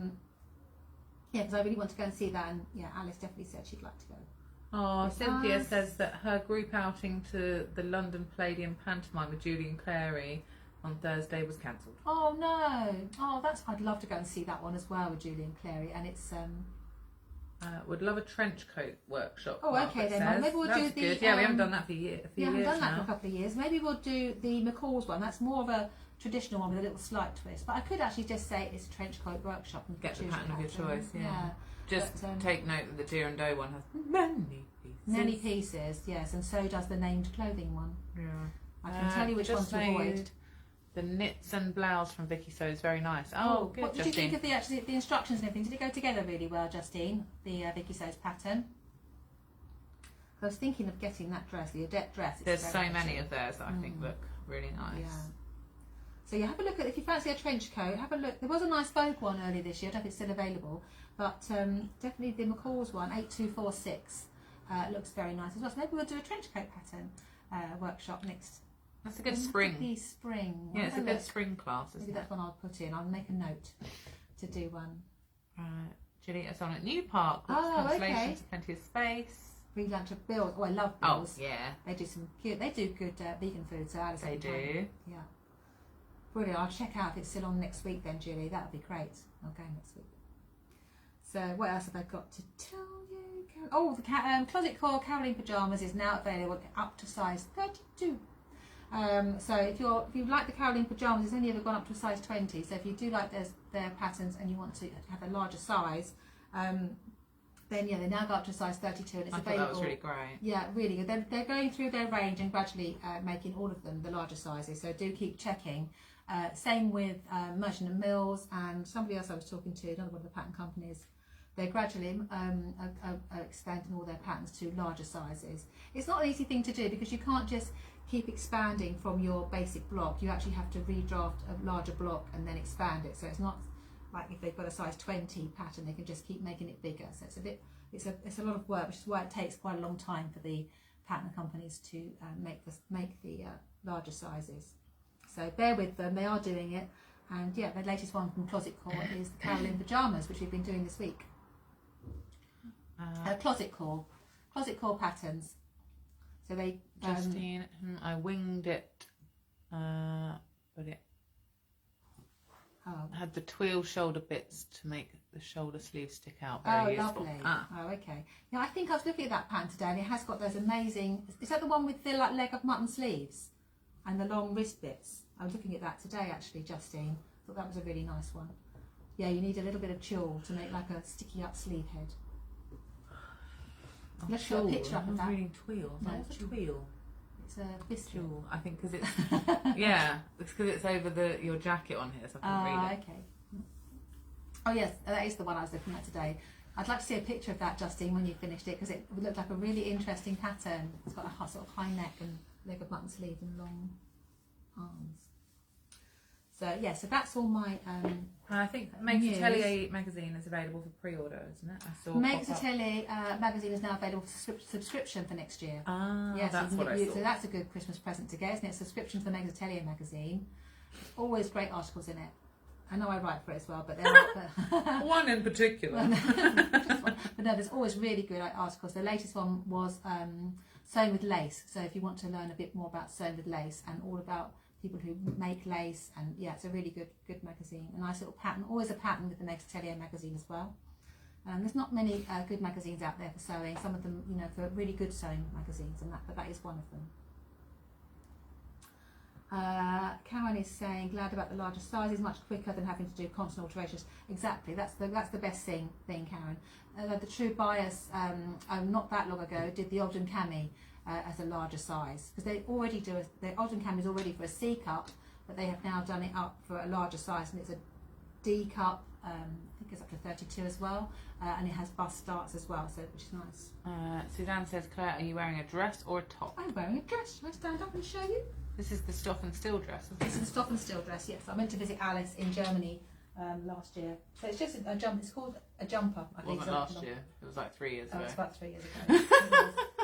because I really want to go and see that, and yeah, Alice definitely said she'd like to go. Oh, Cynthia says that her group outing to the London Palladium pantomime with Julie and Clary on Thursday was cancelled. Oh no! Oh, I'd love to go and see that one as well with Julie and Clary, and it's would love a trench coat workshop. Oh, okay then. Well, maybe we'll do the. Good. Yeah, we haven't done that for a few years we haven't done that for a couple of years. Maybe we'll do the McCall's one. That's more of a traditional one with a little slight twist. But I could actually just say it's a trench coat workshop and get the pattern of your choice. Yeah. Just take note that the Deer and Doe one has many pieces. Many pieces, yes, and so does the named clothing one. Yeah. I can tell you which one to avoid. The knits and blouse from Vicky So is very nice. Oh, good, what did Justine. you think of the instructions and everything? Did it go together really well, Justine? The Vicky So's pattern. I was thinking of getting that dress, the Adept dress. There's so many of theirs that I think look really nice. Yeah. So you have a look at, if you fancy a trench coat, have a look. There was a nice Vogue one earlier this year. I don't know if it's still available, but definitely the McCall's one, 8246, looks very nice as well. So maybe we'll do a trench coat pattern workshop next. That's a good spring. Spring. Yeah, it's a good spring class, isn't Maybe that's one I'll put in. I'll make a note to do one. Right. Julie, it's on at New Park. Constellations, plenty of space. Free lunch of Bill's. Oh, I love Bill's. Oh, yeah. They do some cute. They do good vegan food. So Alice. They do. Yeah. Brilliant. I'll check out if it's still on next week then, Julie. That would be great. I'll go next week. So what else have I got to tell you? Oh, the Closet Core Caroline Pajamas is now available up to size 32. So if you like the Caroline Pajamas, it's only ever gone up to a size 20. So if you do like their patterns and you want to have a larger size, then yeah, they now go up to size 32 and it's available. That was really great. Yeah, really good. They're going through their range and gradually making all of them the larger sizes. So do keep checking. Same with Merchant & Mills and somebody else I was talking to, another one of the pattern companies. They're gradually expanding all their patterns to larger sizes. It's not an easy thing to do because you can't just keep expanding from your basic block. You actually have to redraft a larger block and then expand it. So it's not like if they've got a size 20 pattern, they can just keep making it bigger. So it's a lot of work, which is why it takes quite a long time for the pattern companies to make the larger sizes. So bear with them, they are doing it. And yeah, the latest one from Closet Core is the Caroline Pajamas, which we've been doing this week. Closet Core patterns. So they Justine, I winged it, but it had the twill shoulder bits to make the shoulder sleeves stick out. Very useful. Lovely. Oh, okay. Yeah, I think I was looking at that pattern today, and it has got those amazing. Is that the one with the leg of mutton sleeves and the long wrist bits? I was looking at that today, actually, Justine. I thought that was a really nice one. Yeah, you need a little bit of tulle to make like a sticky up sleeve head. Let's put a picture up of that. Reading twill. No, it's a twill. It's a biscuit. Tulle. I think because it's it's because it's over your jacket on here, so I can read it. Okay. Oh yes, that is the one I was looking at today. I'd like to see a picture of that, Justine, when you finished it, because it looked like a really interesting pattern. It's got a sort of high neck and leg of mutton sleeve and long arms. So yeah, so that's all my. I think Meg's Atelier magazine is available for pre-order, isn't it? I saw Meg's Atelier magazine is now available for subscription for next year. Yes, that's what I saw. So that's a good Christmas present to get, isn't it? Subscription for Meg's Atelier magazine. Always great articles in it. I know I write for it as well, but they're not. One in particular. But no, there's always really good articles. The latest one was sewing with lace. So if you want to learn a bit more about sewing with lace and all about people who make lace, and yeah, it's a really good magazine. A nice little pattern, always a pattern with the Meg's Atelier magazine as well. There's not many good magazines out there for sewing. Some of them, for really good sewing magazines, but that is one of them. Karen is saying, glad about the larger sizes, much quicker than having to do constant alterations. Exactly, that's the best thing, Karen. The True Bias, not that long ago, did the Ogden Cami as a larger size, because they already do the Ogden Cami is already for a C cup, but they have now done it up for a larger size, and it's a D cup. I think it's up to 32 as well, and it has bust darts as well, so which is nice. Suzanne says, Claire, are you wearing a dress or a top? I'm wearing a dress. Shall I stand up and show you? This is the Stoff and Stil dress, isn't This it? is the Stoff and Stil dress, yes. I went to visit Alice in Germany last year. So it's just a jump. It's called a jumper, I think. It wasn't last year. It was like 3 years ago. Oh, it's about 3 years ago.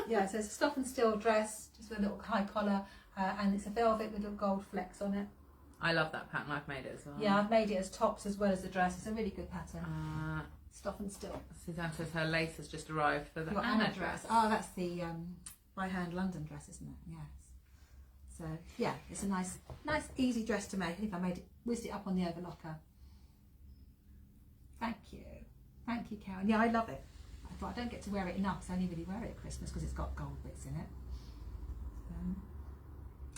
Yeah, so it's a Stoff and Stil dress, just with a little high collar, and it's a velvet with little gold flecks on it. I love that pattern. I've made it as well. Yeah, I've made it as tops as well as the dress. It's a really good pattern. Stoff and Stil. Suzanne says her lace has just arrived for the Your Anna Anna dress. Oh, that's the by hand London dress, isn't it? Yes. So yeah, it's a nice, easy dress to make. I think I whizzed it up on the overlocker. Thank you, Karen. Yeah, I love it. I thought I don't get to wear it enough, so I only really wear it at Christmas because it's got gold bits in it.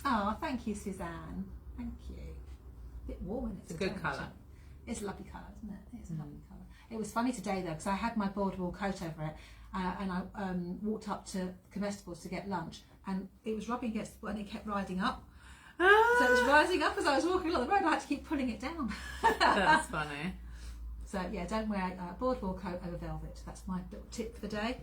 Oh, thank you, Suzanne. Thank you. A bit warm in it. It's a good colour. It's a lovely colour, isn't it? It's a lovely colour. It was funny today though, because I had my boardwalk coat over it, and I walked up to Comestibles to get lunch, and it was rubbing against the and it kept riding up. So it was rising up as I was walking along the road. I had to keep pulling it down. That's funny. So yeah, don't wear a boardwalk coat over velvet. That's my little tip for the day.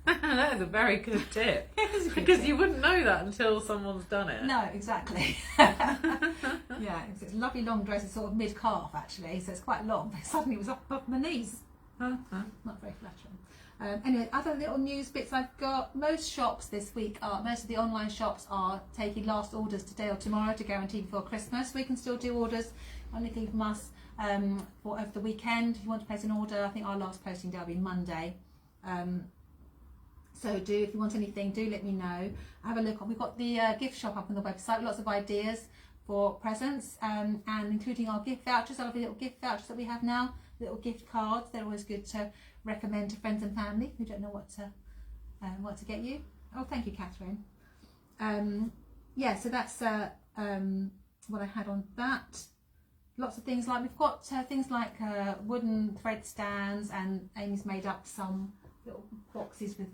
That is a very good tip. Because you wouldn't know that until someone's done it. No, exactly. Yeah, it's a lovely long dress. It's sort of mid-calf actually, so it's quite long. But suddenly it was up above my knees. Not very flattering. Anyway, other little news bits I've got. Most shops this week most of the online shops are taking last orders today or tomorrow to guarantee before Christmas. We can still do orders. Only thing from us for over the weekend. If you want to place an order, I think our last posting day will be Monday. So if you want anything, do let me know. Have a look. We've got the gift shop up on the website. Lots of ideas for presents, and including our gift vouchers. I love the little gift vouchers that we have now. Little gift cards. They're always good to recommend to friends and family who don't know what to get you. Oh, thank you, Catherine. Yeah, so that's what I had on that. Lots of things like we've got things like wooden thread stands, and Amy's made up some little boxes with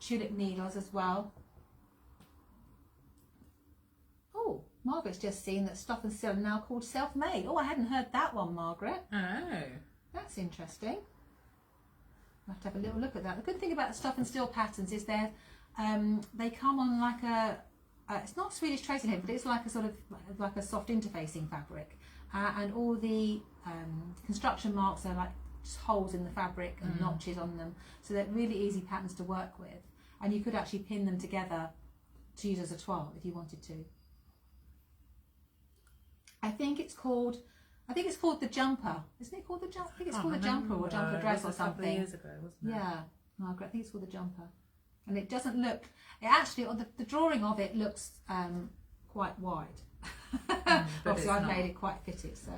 tulip needles as well. Oh, Margaret's just seen that Stoff and Stil are now called Self-Made. Oh, I hadn't heard that one, Margaret. Oh. That's interesting. I'll have to have a little look at that. The good thing about the Stoff and Stil patterns is they come on like a, it's not Swedish tracing head, but it's like a sort of like a soft interfacing fabric. And all the construction marks are like just holes in the fabric and notches on them, so they're really easy patterns to work with, and you could actually pin them together to use as a toile if you wanted to. I think it's called the jumper, isn't it called the jumper? I think it's called the jumper or jumper dress or something. A couple of years ago, wasn't it? Yeah, Margaret, I think it's called the jumper, and it doesn't look. It actually, on the drawing of it looks quite wide. Obviously, I've made it quite fitted, so.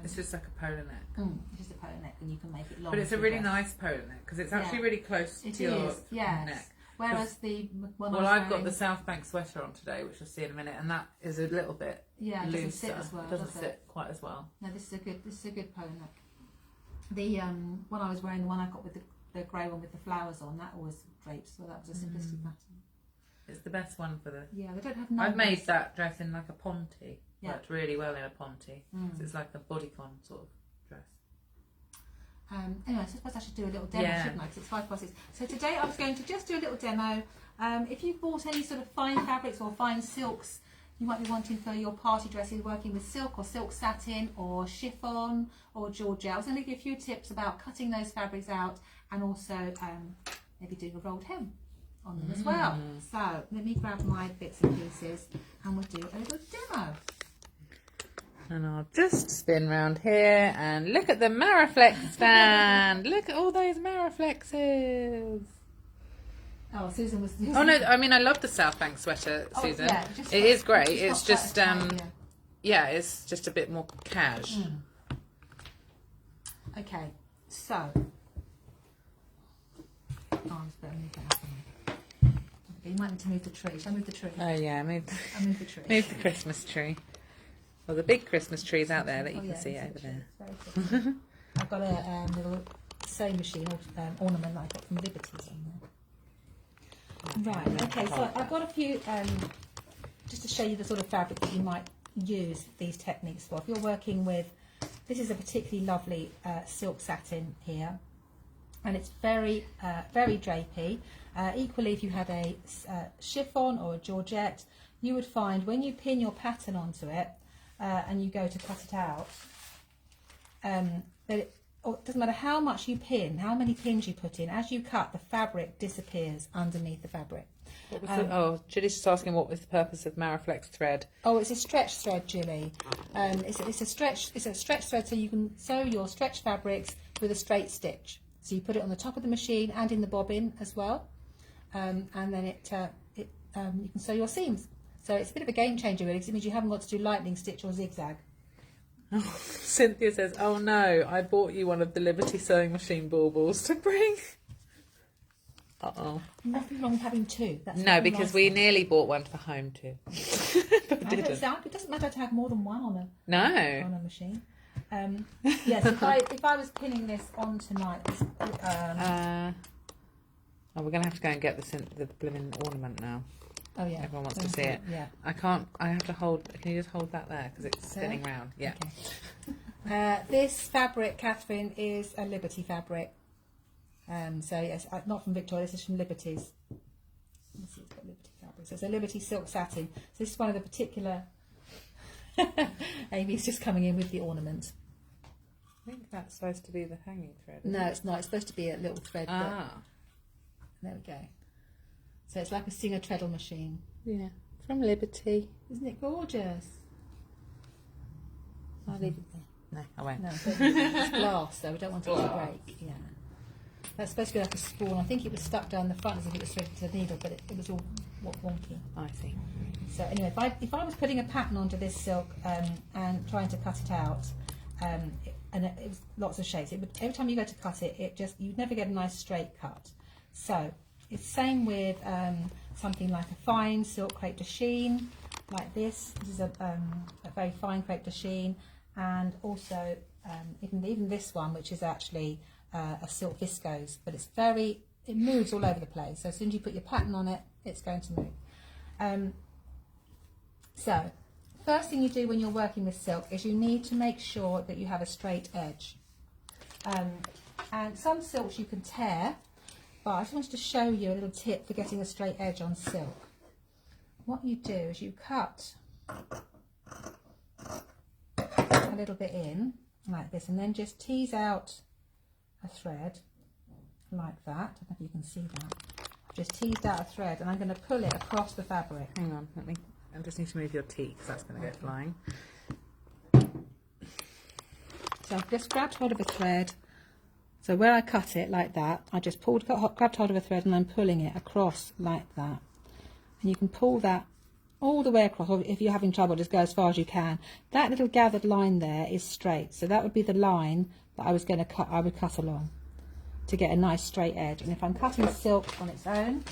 It's just like a polo neck. It's just a polo neck, and you can make it long. But it's a really nice polo neck because it's actually really close to your neck. Whereas the one well, I've got the Southbank sweater on today, which you'll see in a minute, and that is a little bit looser. It doesn't sit as well. It doesn't sit quite as well. No, this is a good polo neck. The one I was wearing, the one I got with the grey one with the flowers on, that always drapes. So that was a simplicity pattern. It's the best one for the. Yeah, they don't have numbers. I've made that dress in like a ponte. Yeah. Worked really well in a ponte. So it's like a bodycon sort of dress. Anyway, so I suppose I should do a little demo, shouldn't I? Because it's 6:05. So today I was going to just do a little demo. If you've bought any sort of fine fabrics or fine silks you might be wanting for your party dresses, working with silk or silk satin or chiffon or georgette, I was going to give you tips about cutting those fabrics out, and also maybe doing a rolled hem on them as well. So let me grab my bits and pieces and we'll do a little demo. And I'll just spin round here and look at the Maraflex stand. Look at all those Maraflexes. Oh, Susan was. Oh no, I mean I love the Southbank sweater, Susan. Yeah, it is great. It's just yeah, it's just a bit more cash. Okay, so You might need to move the tree. Shall I move the tree? Oh yeah, I'll move the tree. move the Christmas tree. Well, the big Christmas tree's out there that you can see over there. I've got a little sewing machine ornament that I got from Liberty's on there. Right, okay, so I've got a few, just to show you the sort of fabric that you might use these techniques for. If you're working with, this is a particularly lovely silk satin here, and it's very, very drapey. Equally, if you had a chiffon or a georgette, you would find when you pin your pattern onto it and you go to cut it out, that it doesn't matter how much you pin, how many pins you put in, as you cut, the fabric disappears underneath the fabric. Julie's just asking what was the purpose of Maraflex thread. Oh, it's a stretch thread, Julie. It's a stretch thread, so you can sew your stretch fabrics with a straight stitch. So you put it on the top of the machine and in the bobbin as well, and then you can sew your seams. So it's a bit of a game changer really, because it means you haven't got to do lightning stitch or zigzag. Oh, Cynthia says, "Oh no, I bought you one of the Liberty sewing machine baubles to bring." Nothing wrong with having two. No, because we nearly bought one for home too. But we didn't. It doesn't matter to have more than one on a machine. Yes, if I was pinning this on tonight, we're going to have to go and get the blooming ornament now. Oh yeah. Everyone wants to see it. Yeah. I can't. I have to hold. Can you just hold that there because it's spinning round? Yeah. Okay. This fabric, Catherine, is a Liberty fabric. So yes, not from Victoria. This is from Liberty's. Let's see, it's got Liberty fabric. So it's a Liberty silk satin. So this is one of the particular. Amy's just coming in with the ornament. I think that's supposed to be the hanging thread. No, it's not. It's supposed to be a little thread. Ah. There we go. So it's like a Singer treadle machine. Yeah, from Liberty. Isn't it gorgeous? I'll leave it there. No, I won't. No, it's glass, so we don't want it to break. Yeah. That's supposed to be like a spool. I think it was stuck down the front as if it was threaded to the needle, but it was all wonky. I see. So anyway, if I was putting a pattern onto this silk and trying to cut it out, and it was lots of shapes, every time you go to cut it, you'd never get a nice straight cut. So it's the same with something like a fine silk crepe de chine, like this. This is a very fine crepe de chine, and also even this one, which is actually a silk viscose, but it moves all over the place. So as soon as you put your pattern on it, it's going to move. So first thing you do when you're working with silk is you need to make sure that you have a straight edge. And some silks you can tear, but I just wanted to show you a little tip for getting a straight edge on silk. What you do is you cut a little bit in like this, and then just tease out a thread like that. I don't know if you can see that. I've just teased out a thread, and I'm going to pull it across the fabric. Hang on, I just need to move your teeth because that's going to go flying. So I've just grabbed hold of a thread. So where I cut it like that, I just grabbed hold of a thread and I'm pulling it across like that. And you can pull that all the way across, or if you're having trouble, just go as far as you can. That little gathered line there is straight, so that would be the line that I was going to cut. I would cut along to get a nice straight edge. And if I'm cutting silk on its own,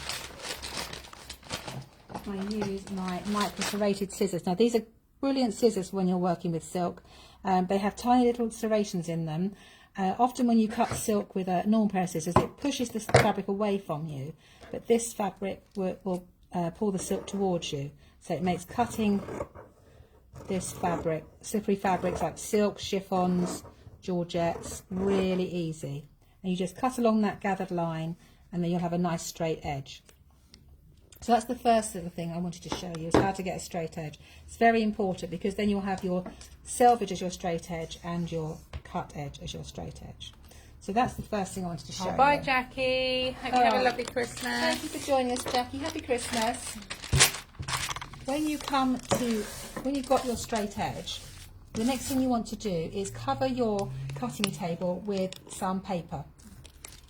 I use my micro serrated scissors. Now these are brilliant scissors when you're working with silk. They have tiny little serrations in them. Often when you cut silk with a normal pair of scissors, it pushes the fabric away from you, but this fabric will pull the silk towards you. So it makes cutting this fabric, slippery fabrics like silk, chiffons, georgettes, really easy. And you just cut along that gathered line, and then you'll have a nice straight edge. So that's the first little thing I wanted to show you, is how to get a straight edge. It's very important because then you'll have your selvage as your straight edge and your cut edge as your straight edge. So that's the first thing I wanted to show you. Bye, Jackie. Hope you have a lovely Christmas. Thank you for joining us, Jackie. Happy Christmas. When you've got your straight edge, the next thing you want to do is cover your cutting table with some paper.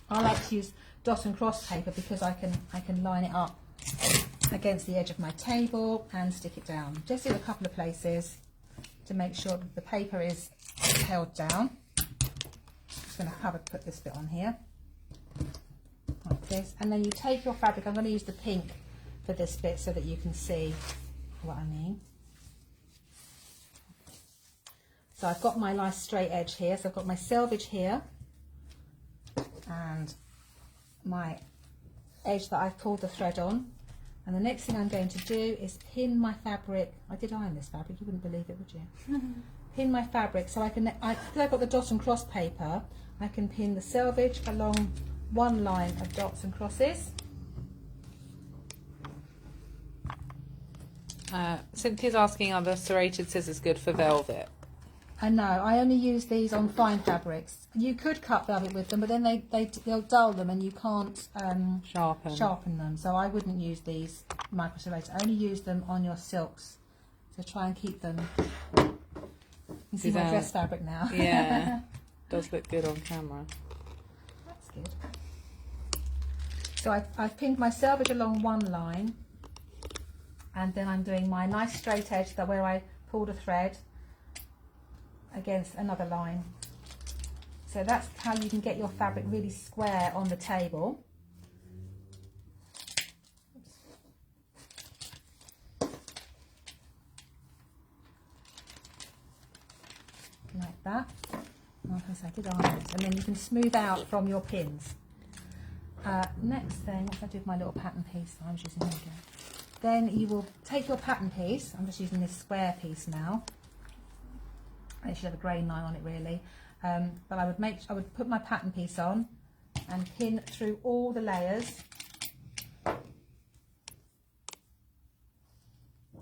I like to use dot and cross paper because I can line it up against the edge of my table and stick it down. Just in a couple of places to make sure that the paper is held down. Just going to put this bit on here like this, and then you take your fabric. I'm going to use the pink for this bit so that you can see what I mean. So I've got my nice straight edge here, so I've got my selvage here and my edge that I've pulled the thread on, and the next thing I'm going to do is pin my fabric. I did iron this fabric, you wouldn't believe it, would you? Pin my fabric so because I've got the dot and cross paper, I can pin the selvage along one line of dots and crosses. Cynthia's asking, are the serrated scissors good for velvet? No, I only use these on fine fabrics. You could cut velvet with them, but then they'll dull them and you can't sharpen them. So I wouldn't use these micro serrated. I only use them on your silks. So try and keep them. You see my dress fabric now. Yeah, does look good on camera. That's good. So I've pinned my selvage along one line, and then I'm doing my nice straight edge where I pulled a thread against another line. So that's how you can get your fabric really square on the table. Like that. Like I said, I did iron it. And then you can smooth out from your pins. Next thing, what I do with my little pattern piece that I was using here again. Then you will take your pattern piece. I'm just using this square piece now. It should have a grain line on it really, but I would put my pattern piece on and pin through all the layers.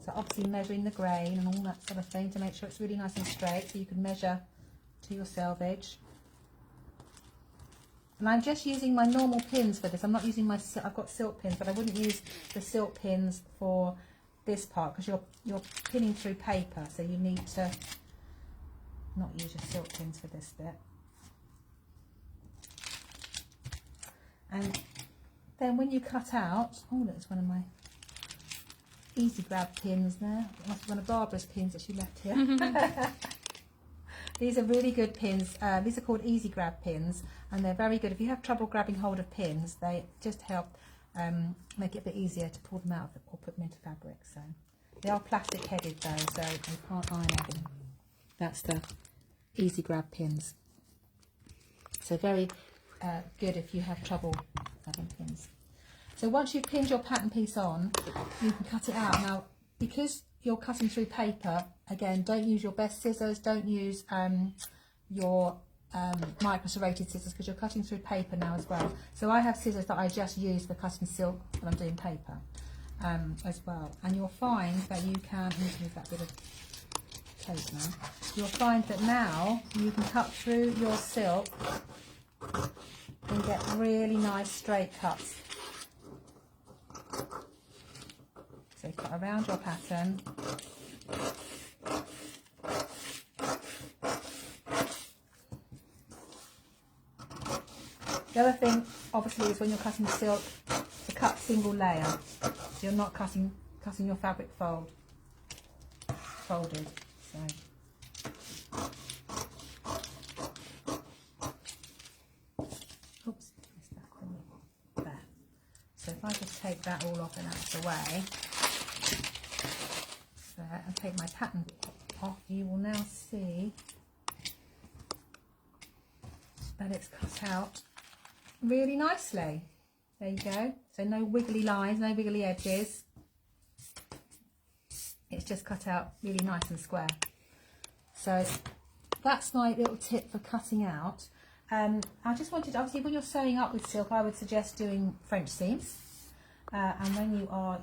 So obviously measuring the grain and all that sort of thing to make sure it's really nice and straight, so you can measure to your selvage. And I'm just using my normal pins for this. I'm not using I've got silk pins, but I wouldn't use the silk pins for this part because you're pinning through paper, so you need to not use your silk pins for this bit. And then when you cut out, oh, that's one of my easy grab pins there. It must be one of Barbara's pins that she left here. These are really good pins. These are called easy grab pins, and they're very good. If you have trouble grabbing hold of pins, they just help make it a bit easier to pull them out or put them into fabric. So they are plastic headed though, so you can't iron them. That's the easy grab pins. So very good if you have trouble grabbing pins. So once you've pinned your pattern piece on, you can cut it out. Now, because you're cutting through paper, again, don't use your best scissors, don't use your micro serrated scissors because you're cutting through paper now as well. So I have scissors that I just use for cutting silk when I'm doing paper as well. And you'll find that you can, let me move that bit of tape now. You'll find that now you can cut through your silk and get really nice straight cuts. So you cut around your pattern. The other thing, obviously, is when you're cutting silk, to cut single layer. So you're not cutting your fabric folded. So. Oops, missed that. There. So if I just take that all off and out of the way, there, and take my pattern off, you will now see that it's cut out really nicely. There you go. So no wiggly lines, no wiggly edges. It's just cut out really nice and square. So that's my little tip for cutting out. I just wanted, obviously when you're sewing up with silk, I would suggest doing French seams. And when you are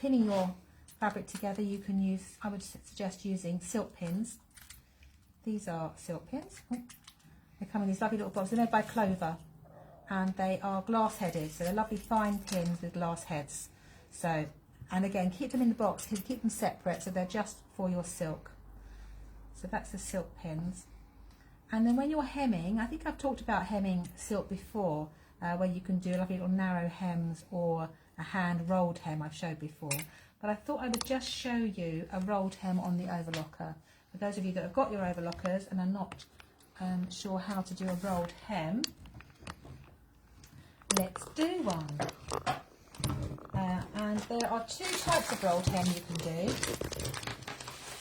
pinning your fabric together, you can use, I would suggest using silk pins. These are silk pins. They come in these lovely little boxes. They're made by Clover, and they are glass headed, so they're lovely fine pins with glass heads. So, and again, keep them in the box, keep them separate, so they're just for your silk. So that's the silk pins. And then when you're hemming, I think I've talked about hemming silk before, where you can do lovely little narrow hems or a hand rolled hem I've showed before. But I thought I would just show you a rolled hem on the overlocker. For those of you that have got your overlockers and are not sure how to do a rolled hem, let's do one. And there are 2 types of rolled hem you can do.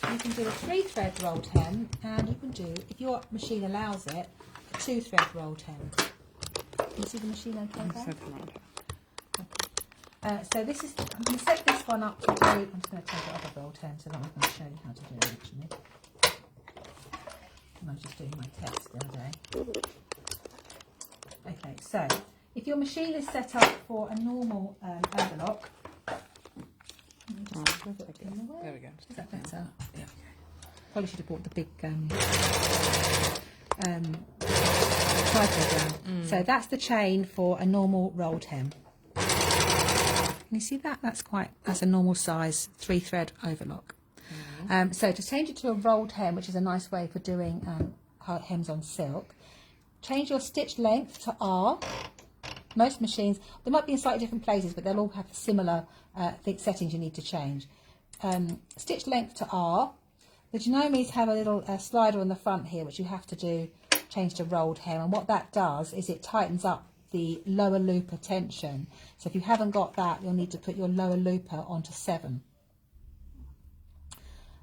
You can do a 3-thread rolled hem, and you can do, if your machine allows it, a 2-thread rolled hem. Can you see the machine okay there? So this is, I'm going to set this one up to do, I'm just going to take it off a rolled hem so that I can show you how to do it actually. And I was just doing my test the other day. Okay, so if your machine is set up for a normal overlock, there we go. Is that better? Yeah. Probably should have bought the big tripod round. So that's the chain for a normal rolled hem. Can you see that? That's a normal size 3-thread overlock. So to change it to a rolled hem, which is a nice way for doing hems on silk, change your stitch length to R. Most machines, they might be in slightly different places, but they'll all have similar settings you need to change. Stitch length to R. The genomes have a little slider on the front here, which you have to do, change to rolled hem. And what that does is it tightens up the lower looper tension. So if you haven't got that, you'll need to put your lower looper onto 7.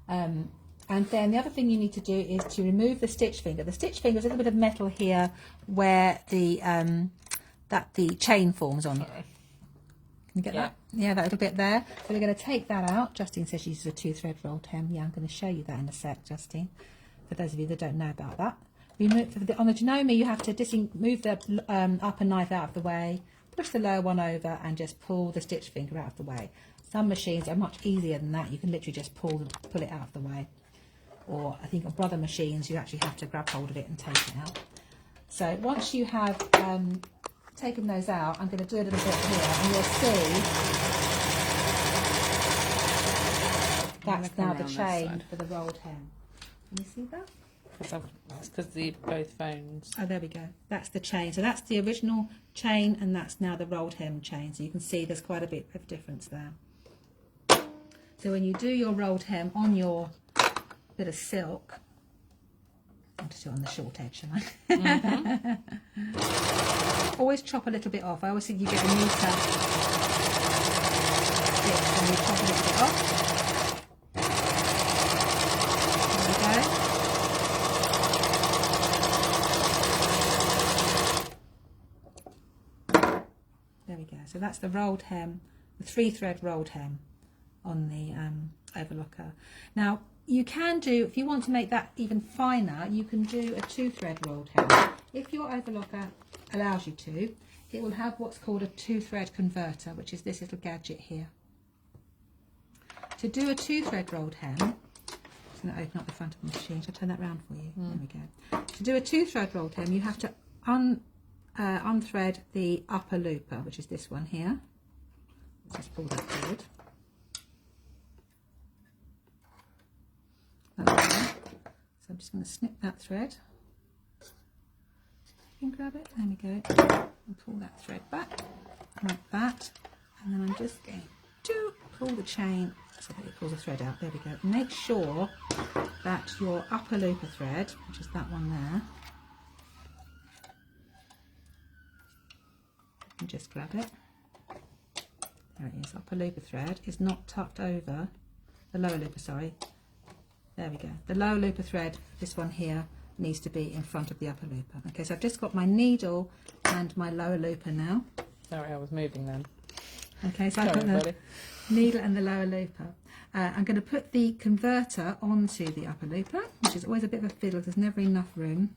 And then the other thing you need to do is to remove the stitch finger. The stitch finger is a little bit of metal here where the chain forms on. Can you get that? Yeah, that little bit there. So we're going to take that out. Justine says she uses a 2-thread rolled hem. Yeah, I'm going to show you that in a sec, Justine, for those of you that don't know about that. On the genome, you have to move the upper knife out of the way, push the lower one over, and just pull the stitch finger out of the way. Some machines are much easier than that. You can literally just pull it out of the way. Or I think on brother machines, you actually have to grab hold of it and take it out. So once you have taken those out, I'm going to do a little bit here, and you'll see that's now the chain for the rolled hem. Can you see that? That's because both phones. Oh, there we go. That's the chain. So that's the original chain, and that's now the rolled hem chain. So you can see there's quite a bit of difference there. So when you do your rolled hem on your bit of silk, I'll just do it on the short edge, shall I? Always chop a little bit off. I always think you get a neater stitch when you chop a little bit off. There we go. So that's the rolled hem, the 3-thread rolled hem on the overlocker. Now you can do, if you want to make that even finer, you can do a 2-thread rolled hem. If your overlocker allows you to, it will have what's called a 2-thread converter, which is this little gadget here. To do a 2-thread rolled hem, I'm just going to open up the front of the machine. Shall I turn that round for you? There we go. To do a 2-thread rolled hem, you have to unthread the upper looper, which is this one here. Let's just pull that forward. So I'm just going to snip that thread. You can grab it, there we go, and pull that thread back like that, and then I'm just going to pull the chain so that it pulls the thread out. There we go. Make sure that your upper looper thread, which is that one there, and just grab it. There it is. Upper looper thread is not tucked over the lower looper, sorry. There we go. The lower looper thread, this one here, needs to be in front of the upper looper. Okay, so I've just got my needle and my lower looper now. Sorry, I was moving then. Okay, so I've got the needle and the lower looper. I'm going to put the converter onto the upper looper, which is always a bit of a fiddle. There's never enough room.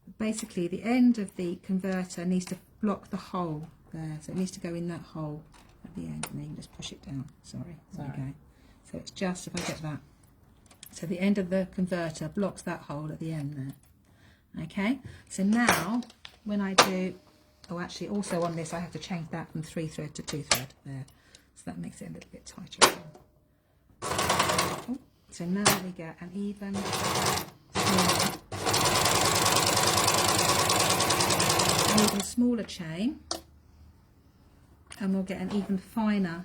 But basically, the end of the converter needs to block the hole there, so it needs to go in that hole at the end, and then you can just push it down. Sorry. There we go. So it's just, if I get that. So the end of the converter blocks that hole at the end there. Okay, so now when I do, oh actually also on this I have to change that from 3-thread to 2-thread there. So that makes it a little bit tighter again. Oh, so now we get an even, smaller chain, and we'll get an even finer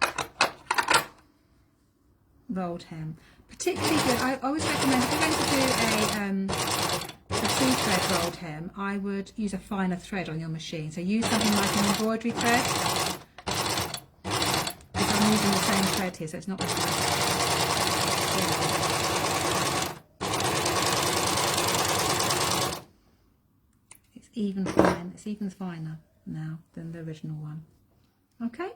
rolled hem. Particularly good, I always recommend, if you're going to do a 2-thread rolled hem, I would use a finer thread on your machine. So use something like an embroidery thread. Because I'm using the same thread here, so it's not going to be... It's even fine. It's even finer now than the original one. Okay,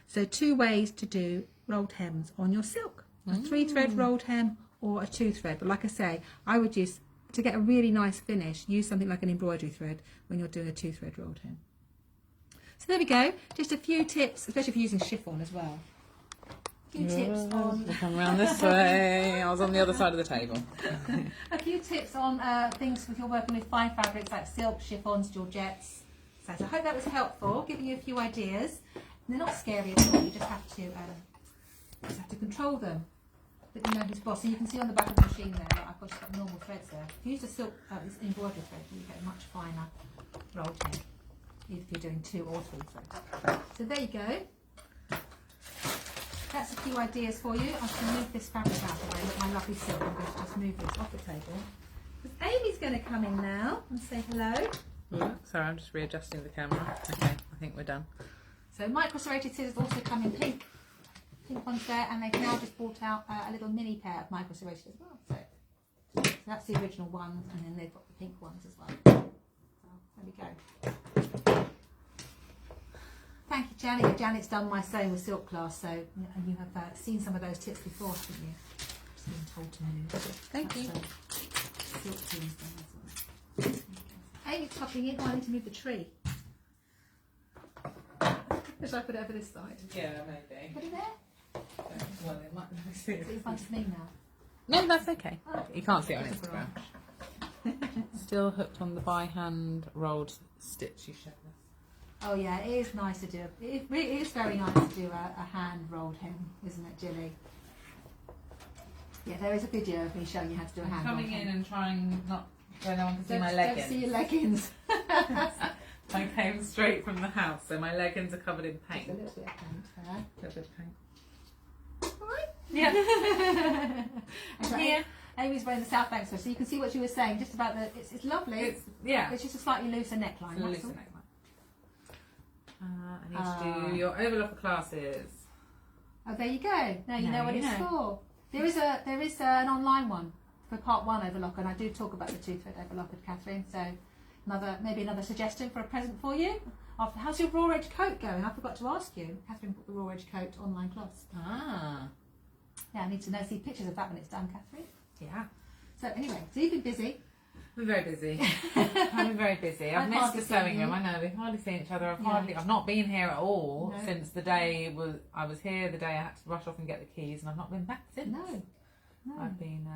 so 2 ways to do rolled hems on your silk: a 3-thread rolled hem or a 2-thread. But like I say, I would use, to get a really nice finish, use something like an embroidery thread when you're doing a 2-thread rolled hem. So there we go. Just a few tips, especially if you're using chiffon as well. A few tips on... Come around this way. I was on the other side of the table. A few tips on things if you're working with fine fabrics like silk, chiffons, georgettes. So I hope that was helpful, giving you a few ideas. And they're not scary at all. You just have to control them. But you know who's boss. And you can see on the back of the machine there that I've got just got normal threads there. If you use a silk, this embroidery thread, you get a much finer rolled hem, if you're doing 2 or 3 threads. So there you go. That's a few ideas for you. I can move this fabric out of the way. Look, my lovely silk. I'm going to just move this off the table. Because Amy's going to come in now and say hello. Sorry, I'm just readjusting the camera. Okay, I think we're done. So micro serrated scissors also come in pink ones there, and they've now just brought out a little mini pair of micro serrated as well. So that's the original ones, and then they've got the pink ones as well. So there we go. Thank you, Janet. Yeah, Janet's done my sewing with silk class, so and you have seen some of those tips before, haven't you? Just been told to move. Thank you. Silk teams done as well. Amy's popping in. Oh, I need to move the tree. Should I put it over this side? Yeah, maybe. Put it there? Well, it might be So in front of me now. No, that's okay. Oh. You can't see it on Instagram. Still hooked on the by hand rolled stitch you showed us. Oh yeah, it is nice to do. It is very nice to do a hand rolled hem, isn't it, Jilly? Yeah, there is a video of me showing you how to do a hand rolled hem. Coming in and trying not so no one can see my leggings. Don't see your leggings. I came straight from the house, so my leggings are covered in paint. Just a little bit of paint there. A little bit of paint. Right? Yeah. Yeah. Amy's wearing the Southbank so you can see what she was saying just about the. It's lovely. It's just a slightly looser neckline. It's a looser neckline. I need to do your overlocker classes. Oh, there you go. Now you know what it's for. There is an online one for part 1 overlocker, and I do talk about the 2-thread overlocker, Catherine. So maybe another suggestion for a present for you. How's your raw edge coat going? I forgot to ask you. Catherine put the raw edge coat online class. Yeah, I need to see pictures of that when it's done, Catherine. Yeah. So anyway, so you've been busy. We're very busy. I've been very busy. I've missed the sewing room. I know we've hardly seen each other. I've not been here at all since the day I was here. The day I had to rush off and get the keys, and I've not been back since. No. I've been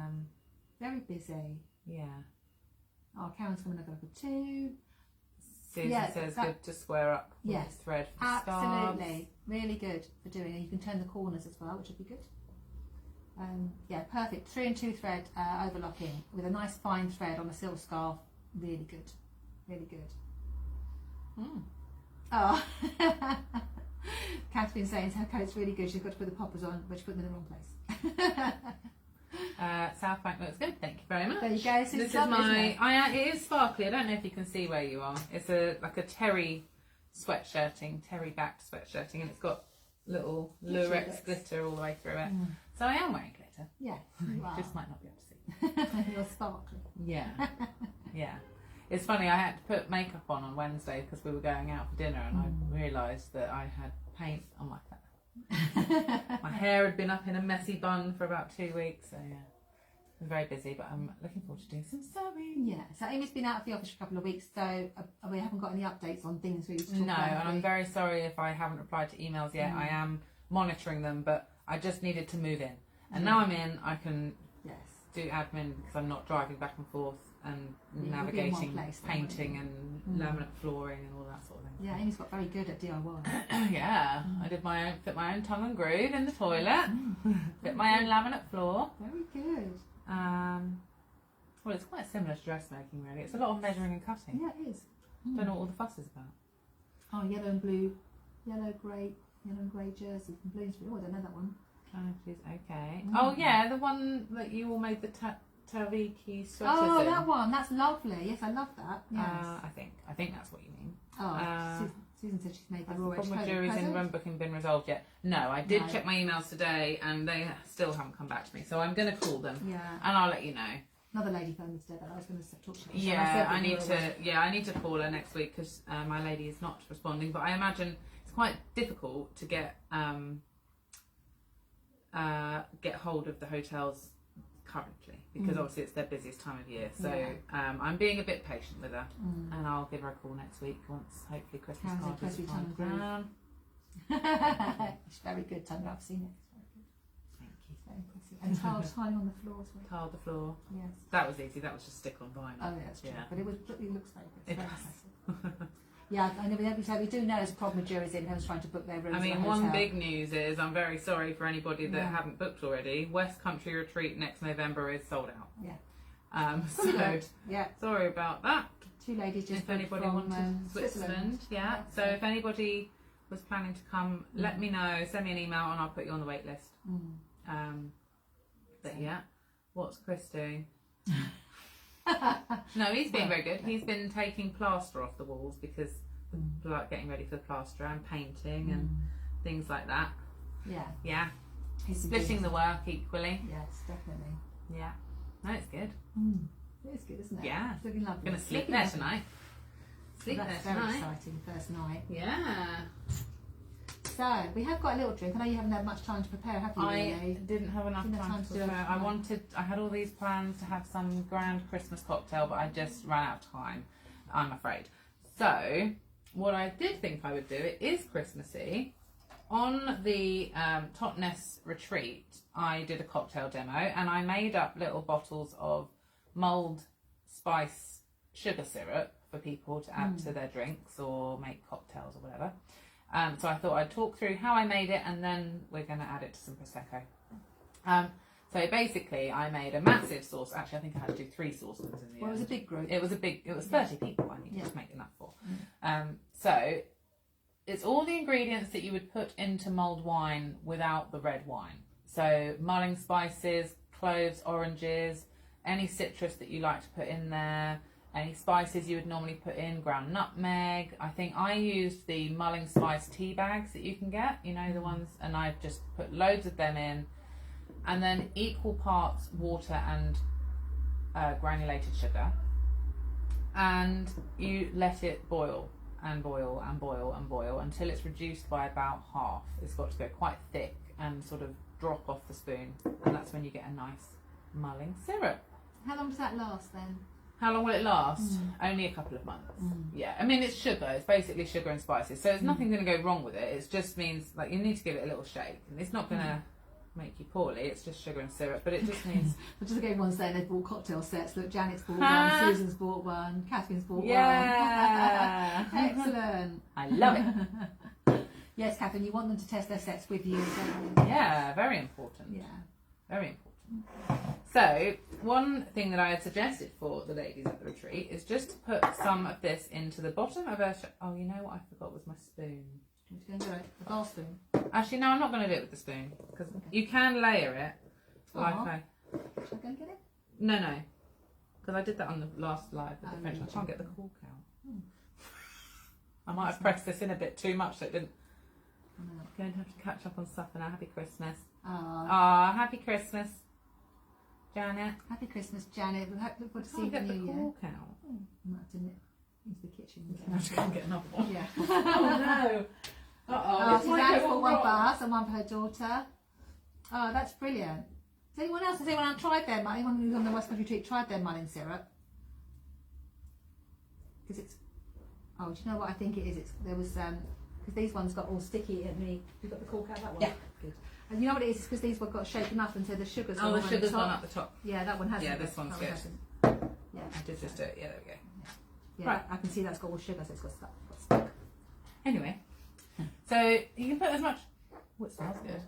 very busy. Yeah. Oh, Karen's coming over for 2. Susan says good to square up with this thread for absolutely. Really good for doing it. You can turn the corners as well, which would be good. Yeah, perfect. 3 and 2 thread overlocking with a nice fine thread on a silk scarf. Really good. Really good. Oh. Catherine's saying her coat's really good. She's got to put the poppers on, but she put them in the wrong place. Southbank looks good. Thank you very much. There you go. So this is my. It is sparkly. I don't know if you can see where you are. It's like a terry sweatshirting, terry backed sweatshirting, and it's got little lurex glitter all the way through it. So I am wearing glitter. Yeah. You just might not be able to see. You're sparkly. Yeah. Yeah. It's funny, I had to put makeup on Wednesday because we were going out for dinner, and I realised that I had paint on my face. My hair had been up in a messy bun for about 2 weeks, so yeah. I'm very busy, but I'm looking forward to doing some sewing. Yeah, so Amy's been out of the office for a couple of weeks, so we haven't got any updates on things we used to talk about. No, and I'm very sorry if I haven't replied to emails yet. I am monitoring them, but I just needed to move in. And now I'm in, I can do admin because I'm not driving back and forth and navigating, painting and laminate flooring and all that sort of thing. Yeah, Amy's got very good at DIY. Yeah, I did fit my own tongue and groove in the toilet, fit my own laminate floor. Very good. Well, it's quite similar to dressmaking, really. It's a lot of measuring and cutting. Yeah, it is. Don't know what all the fuss is about. Oh, yellow and blue, yellow and grey jersey from Bloomsbury. Oh, I don't know that one. Okay. Oh yeah, the one that you all made the Tariki sweaters Oh, in. that one. That's lovely. Yes, I love that. Yes. I think that's what you mean. Oh, Susan said she's made the Has the raw edge problem with code juries in present. room booking been resolved yet? No, I did No. check my emails today and they still haven't come back to me. So I'm going to call them Yeah. and I'll let you know. Another lady phoned me today that I was going to talk to her. Yeah, I need to call her next week because my lady is not responding. But I imagine it's quite difficult to get hold of the hotels currently because obviously it's their busiest time of year. So I'm being a bit patient with her, and I'll give her a call next week once hopefully Christmas card is down. It's very good, Tanya. I've seen it. Thank you. Very impressive. And tiling on the floor as well. Tiled the floor. Yes. That was easy. That was just stick on vinyl. Oh, yeah, that's true. Yeah. But it looks very good. It's It very does. impressive. Yeah, I know. We do know there's a problem with juries in who's trying to book their rooms. I mean, at the one hotel. big news is I'm very sorry for anybody that haven't booked already. West Country Retreat next November is sold out. Yeah. So Yeah. sorry about that. 2 ladies just If anybody from, wanted Switzerland, yeah. So if anybody was planning to come, let me know. Send me an email and I'll put you on the wait list. But yeah, what's Chris doing? No, he's being very good. He's been taking plaster off the walls because like getting ready for the plaster and painting and things like that. Yeah. Yeah. He's Splitting the work equally. Yes, definitely. Yeah. No, it's good. It is good, isn't it? Yeah. It's looking lovely. Gonna sleep Looking there lovely. tonight. Sleep That's there very tonight. exciting, first night. Yeah. So, we have got a little drink. I know you haven't had much time to prepare, have you, I really? didn't have enough time to do it. I had all these plans to have some grand Christmas cocktail, but I just ran out of time, I'm afraid. So, what I did think I would do, it is Christmassy. On the Totnes retreat, I did a cocktail demo and I made up little bottles of mulled spice sugar syrup for people to add to their drinks or make cocktails or whatever. So I thought I'd talk through how I made it and then we're going to add it to some Prosecco. So basically I made a massive sauce. Actually, I think I had to do 3 saucepans in the end. Well, it was a big group. It was 30 people I needed to make enough for. So it's all the ingredients that you would put into mulled wine without the red wine. So mulling spices, cloves, oranges, any citrus that you like to put in there, any spices you would normally put in, ground nutmeg. I think I used the mulling spice tea bags that you can get, you know, the ones, and I just put loads of them in, and then equal parts water and granulated sugar, and you let it boil and boil and boil and boil until it's reduced by about half. It's got to go quite thick and sort of drop off the spoon, and that's when you get a nice mulling syrup. How long does that last then? How long will it last? Only a couple of months. Yeah, I mean, it's sugar. It's basically sugar and spices. So there's nothing going to go wrong with it. It just means, like, you need to give it a little shake. And it's not going to make you poorly. It's just sugar and syrup. But it just means... I just gave one saying they've bought cocktail sets. Look, Janet's bought one, Susan's bought one, Catherine's bought one. Excellent. I love it. Yes, Catherine, you want them to test their sets with you, don't you? Yeah, very important. Yeah. Very important. So, one thing that I had suggested for the ladies at the retreat is just to put some of this into the bottom of a... Oh, you know what I forgot was my spoon. Do you want to go and do it? The bar spoon? Actually, no, I'm not going to do it with the spoon. Because you can layer it. Like Should I go and get it? No. Because I did that on the last live with the French. I can't get the cork out. I might have pressed this in a bit too much so it didn't... I'm going to have to catch up on stuff now. Happy Christmas. Happy Christmas, Janet. Happy Christmas, Janet. We'll look forward to seeing you get in the the new year. cork out. Might have to nip into the kitchen. I have to go and get another one. Yeah. Oh no. Suzanne's got one for us and one for her daughter. Oh, that's brilliant. Has anyone else, tried their mulling? Anyone who's on the West Country retreat tried their mulling syrup? Because it's... Oh, do you know what I think it is? There was... Because these ones got all sticky at me. You've got the cork out, that one? Yeah. Good. And you know what it is? It's because these one got shaken up and so the sugar's gone Oh, the on sugar's the top. gone up the top. Yeah, that one hasn't. Yeah, this one's That good. one hasn't. Yeah. I did just do it. Yeah, there we go. Yeah, Right. I can see that's got all sugar, so it's got stuck. Anyway, so you can put as much... Oh, it smells good.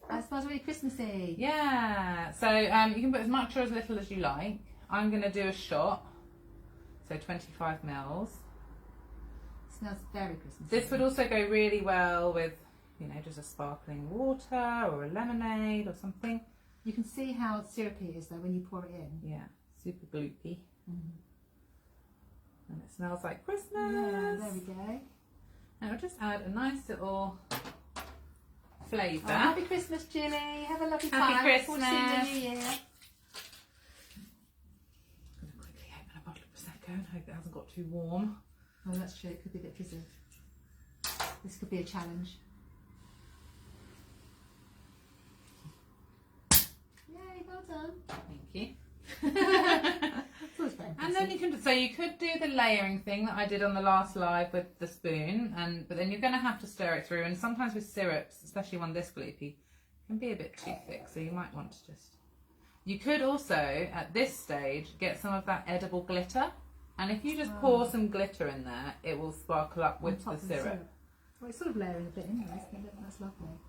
That smells really Christmassy. Yeah. So you can put as much or as little as you like. I'm going to do a shot. So 25 mils. Smells very Christmassy. This would also go really well with, you know, just a sparkling water or a lemonade or something. You can see how syrupy it is though when you pour it in. Yeah, super gloopy. And it smells like Christmas. Yeah, there we go. And it'll just add a nice little flavour. Oh, happy Christmas, Jilly. Have a lovely time. Happy Christmas. We'll see you in the new year. I'm going to quickly open a bottle of Prosecco and hope it hasn't got too warm. Oh, that's true. It could be a bit fizzy. This could be a challenge. Yay, well done. Thank you. It's always very And then you could do the layering thing that I did on the last live with the spoon, but then you're going to have to stir it through. And sometimes with syrups, especially one this gloopy, it can be a bit too thick. So you might want to just. You could also at this stage get some of that edible glitter, and if you just pour some glitter in there, it will sparkle up with the syrup. Well, it's sort of layering a bit in there, isn't it? That's lovely.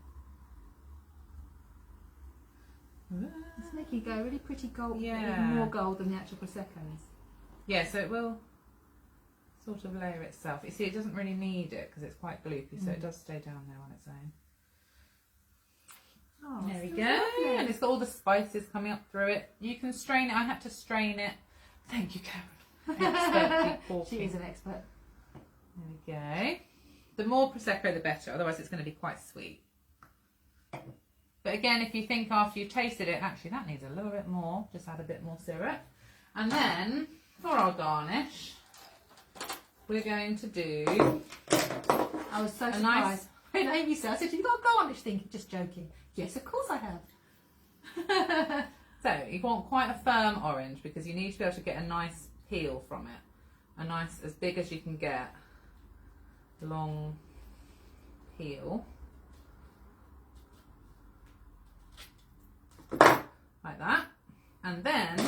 It's making it go really pretty gold, even more gold than the actual Proseccos. Yeah, so it will sort of layer itself. You see, it doesn't really need it because it's quite gloopy, so it does stay down there on its own. Oh, there we go. Lovely. And it's got all the spices coming up through it. You can strain it. I had to strain it. Thank you, Karen. Expert. She is an expert. There we go. The more Prosecco, the better. Otherwise, it's going to be quite sweet. But again, if you think after you've tasted it, actually that needs a little bit more, just add a bit more syrup. And then, for our garnish, we're going to do I was so surprised when Amy said, I said, "You got a garnish thing?" Just joking. Yes, of course I have. So, you want quite a firm orange because you need to be able to get a nice peel from it. A nice, as big as you can get, long peel. Like that. And then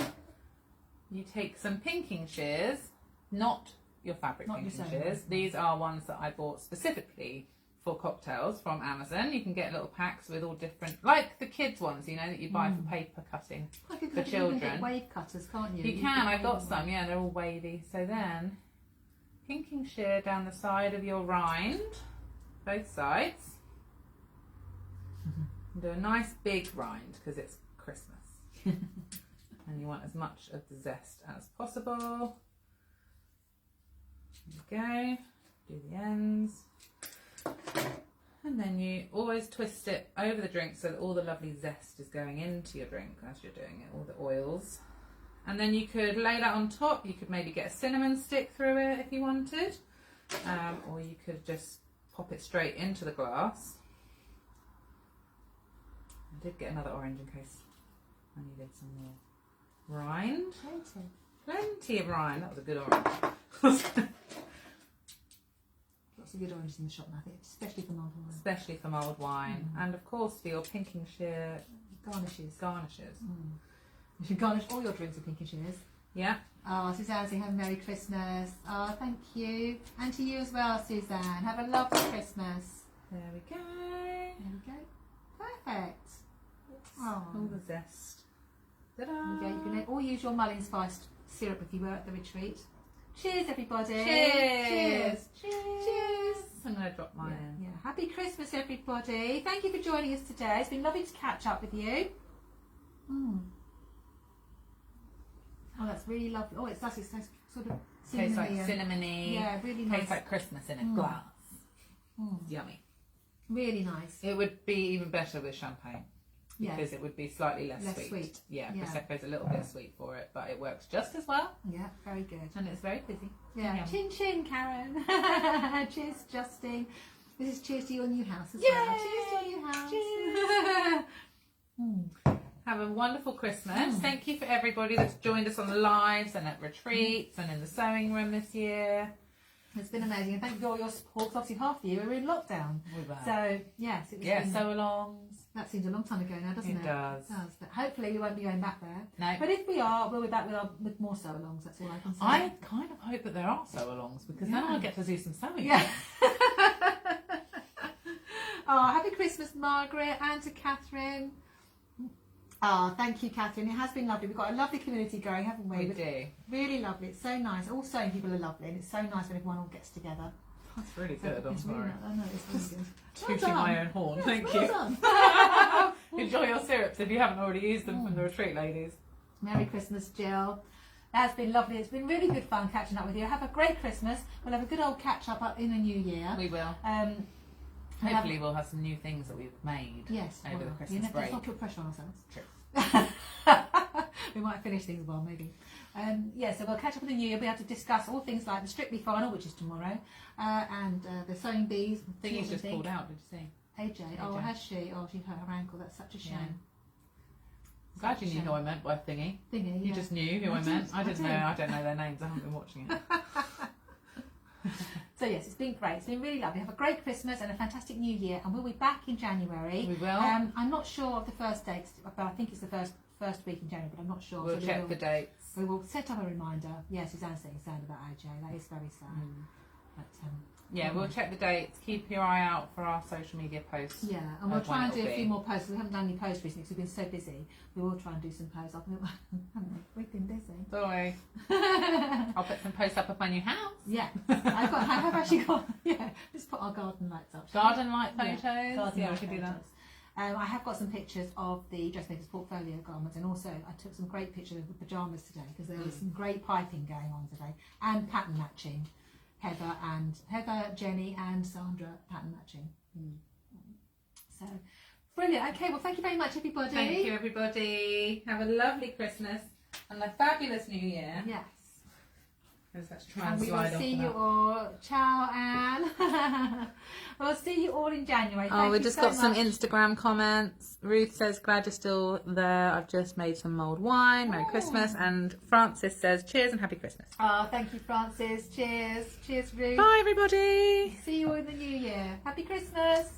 you take some pinking shears, not your fabric pinking shears. These are ones that I bought specifically for cocktails from Amazon. You can get little packs with all different, like the kids ones, you know, that you buy for paper cutting for children. You can get wave cutters, can't you? You can. I got some. Yeah, they're all wavy. So then, pinking shear down the side of your rind, both sides. And do a nice big rind because it's Christmas. And you want as much of the zest as possible. There we go. Do the ends. And then you always twist it over the drink so that all the lovely zest is going into your drink as you're doing it, all the oils. And then you could lay that on top. You could maybe get a cinnamon stick through it if you wanted. Or you could just pop it straight into the glass. I did get another orange in case I needed some more rind. Plenty of rind. That was a good orange. Lots of good oranges in the shop now, I think, especially for mulled wine. Especially for mulled wine. And of course for your pinking shear garnishes. You should garnish all your drinks with pinking shears. Yeah. Oh, Suzanne saying have a Merry Christmas. Oh, thank you. And to you as well, Suzanne. Have a lovely Christmas. There we go. There we go. Perfect. Oh. All the zest. Ta-da! There we go. You can all use your mullein spiced syrup if you were at the retreat. Cheers, everybody. Cheers. Cheers. Cheers. I'm going to drop mine in. Yeah. Happy Christmas, everybody. Thank you for joining us today. It's been lovely to catch up with you. Oh, that's really lovely. Oh, it's nice. It's nice, sort of tastes like cinnamony. Yeah, really nice. Tastes like Christmas in a glass. Yummy. Really nice. It would be even better with champagne. Because it would be slightly less sweet. Yeah, Prosecco's a little bit sweet for it, but it works just as well. Yeah, very good. And it's very fizzy. Yeah. Chin chin, Karen. Cheers, Justine. This is cheers to your new house as well. Cheers to your new house. Cheers. Have a wonderful Christmas. Thank you for everybody that's joined us on the lives and at retreats and in the sewing room this year. It's been amazing, and thank you for all your support. Obviously, half the year we were in lockdown. We were. So, yes, it was. sew-alongs. That seems a long time ago now, doesn't it? It does. But hopefully, we won't be going back there. No. But if we are, we'll be back with more sew-alongs. That's all I can say. I kind of hope that there are sew-alongs because then I'll get to do some sewing. Yeah. Oh, happy Christmas, Margaret, and to Catherine. Oh, thank you, Catherine. It has been lovely. We've got a lovely community going, haven't we? We do. Really lovely. It's so nice. All sewing people are lovely, and it's so nice when everyone all gets together. That's really good. I'm sorry. Really, I know, it's really good. Tooting my own horn. Thank you. Done. Enjoy your syrups if you haven't already used them from the retreat, ladies. Merry Christmas, Jill. That's been lovely. It's been really good fun catching up with you. Have a great Christmas. We'll have a good old catch up in the new year. We will. Hopefully we'll have some new things that we've made over the Christmas break. Let's not put pressure on ourselves. True. We might finish things well, maybe. So we'll catch up in the new year. We have to discuss all things like the Strictly final, which is tomorrow, and the sewing bees. Thingy's just pulled out, did you see? AJ. Oh, has she? Oh, she hurt her ankle. That's such a shame. Yeah. I'm glad you knew who I meant by Thingy. Thingy, You just knew who I meant. I didn't know. I don't know their names. I haven't been watching it. So yes, it's been great. It's been really lovely. Have a great Christmas and a fantastic New Year, and we'll be back in January. We will. I'm not sure of the first dates, but I think it's the first week in January, but I'm not sure. We'll check the dates. We will set up a reminder. Yeah, Suzanne's saying sad about AJ. That is very sad. But, we'll check the dates. Keep your eye out for our social media posts. Yeah, and we'll try and do a few more posts. We haven't done any posts recently because we've been so busy. We will try and do some posts. We've been busy. Sorry. I'll put some posts up of my new house. Yeah, I have actually got. Yeah, let's put our garden lights up. Garden light photos. Yeah, we could do that. I have got some pictures of the dressmaker's portfolio garments, and also I took some great pictures of the pajamas today because there was some great piping going on today and pattern matching. Heather, Jenny, and Sandra pattern matching. So brilliant. Okay, well, thank you very much, everybody. Thank you, everybody. Have a lovely Christmas and a fabulous New Year. Yes. Let's try and we slide will off see that. you all. Ciao, Anne. We'll see you all in January. Thank we you just so got some much. Instagram comments. Ruth says, glad you're still there. I've just made some mulled wine. Merry Christmas. And Francis says, cheers and happy Christmas. Oh, thank you, Francis. Cheers. Cheers, Ruth. Bye, everybody. See you all in the new year. Happy Christmas.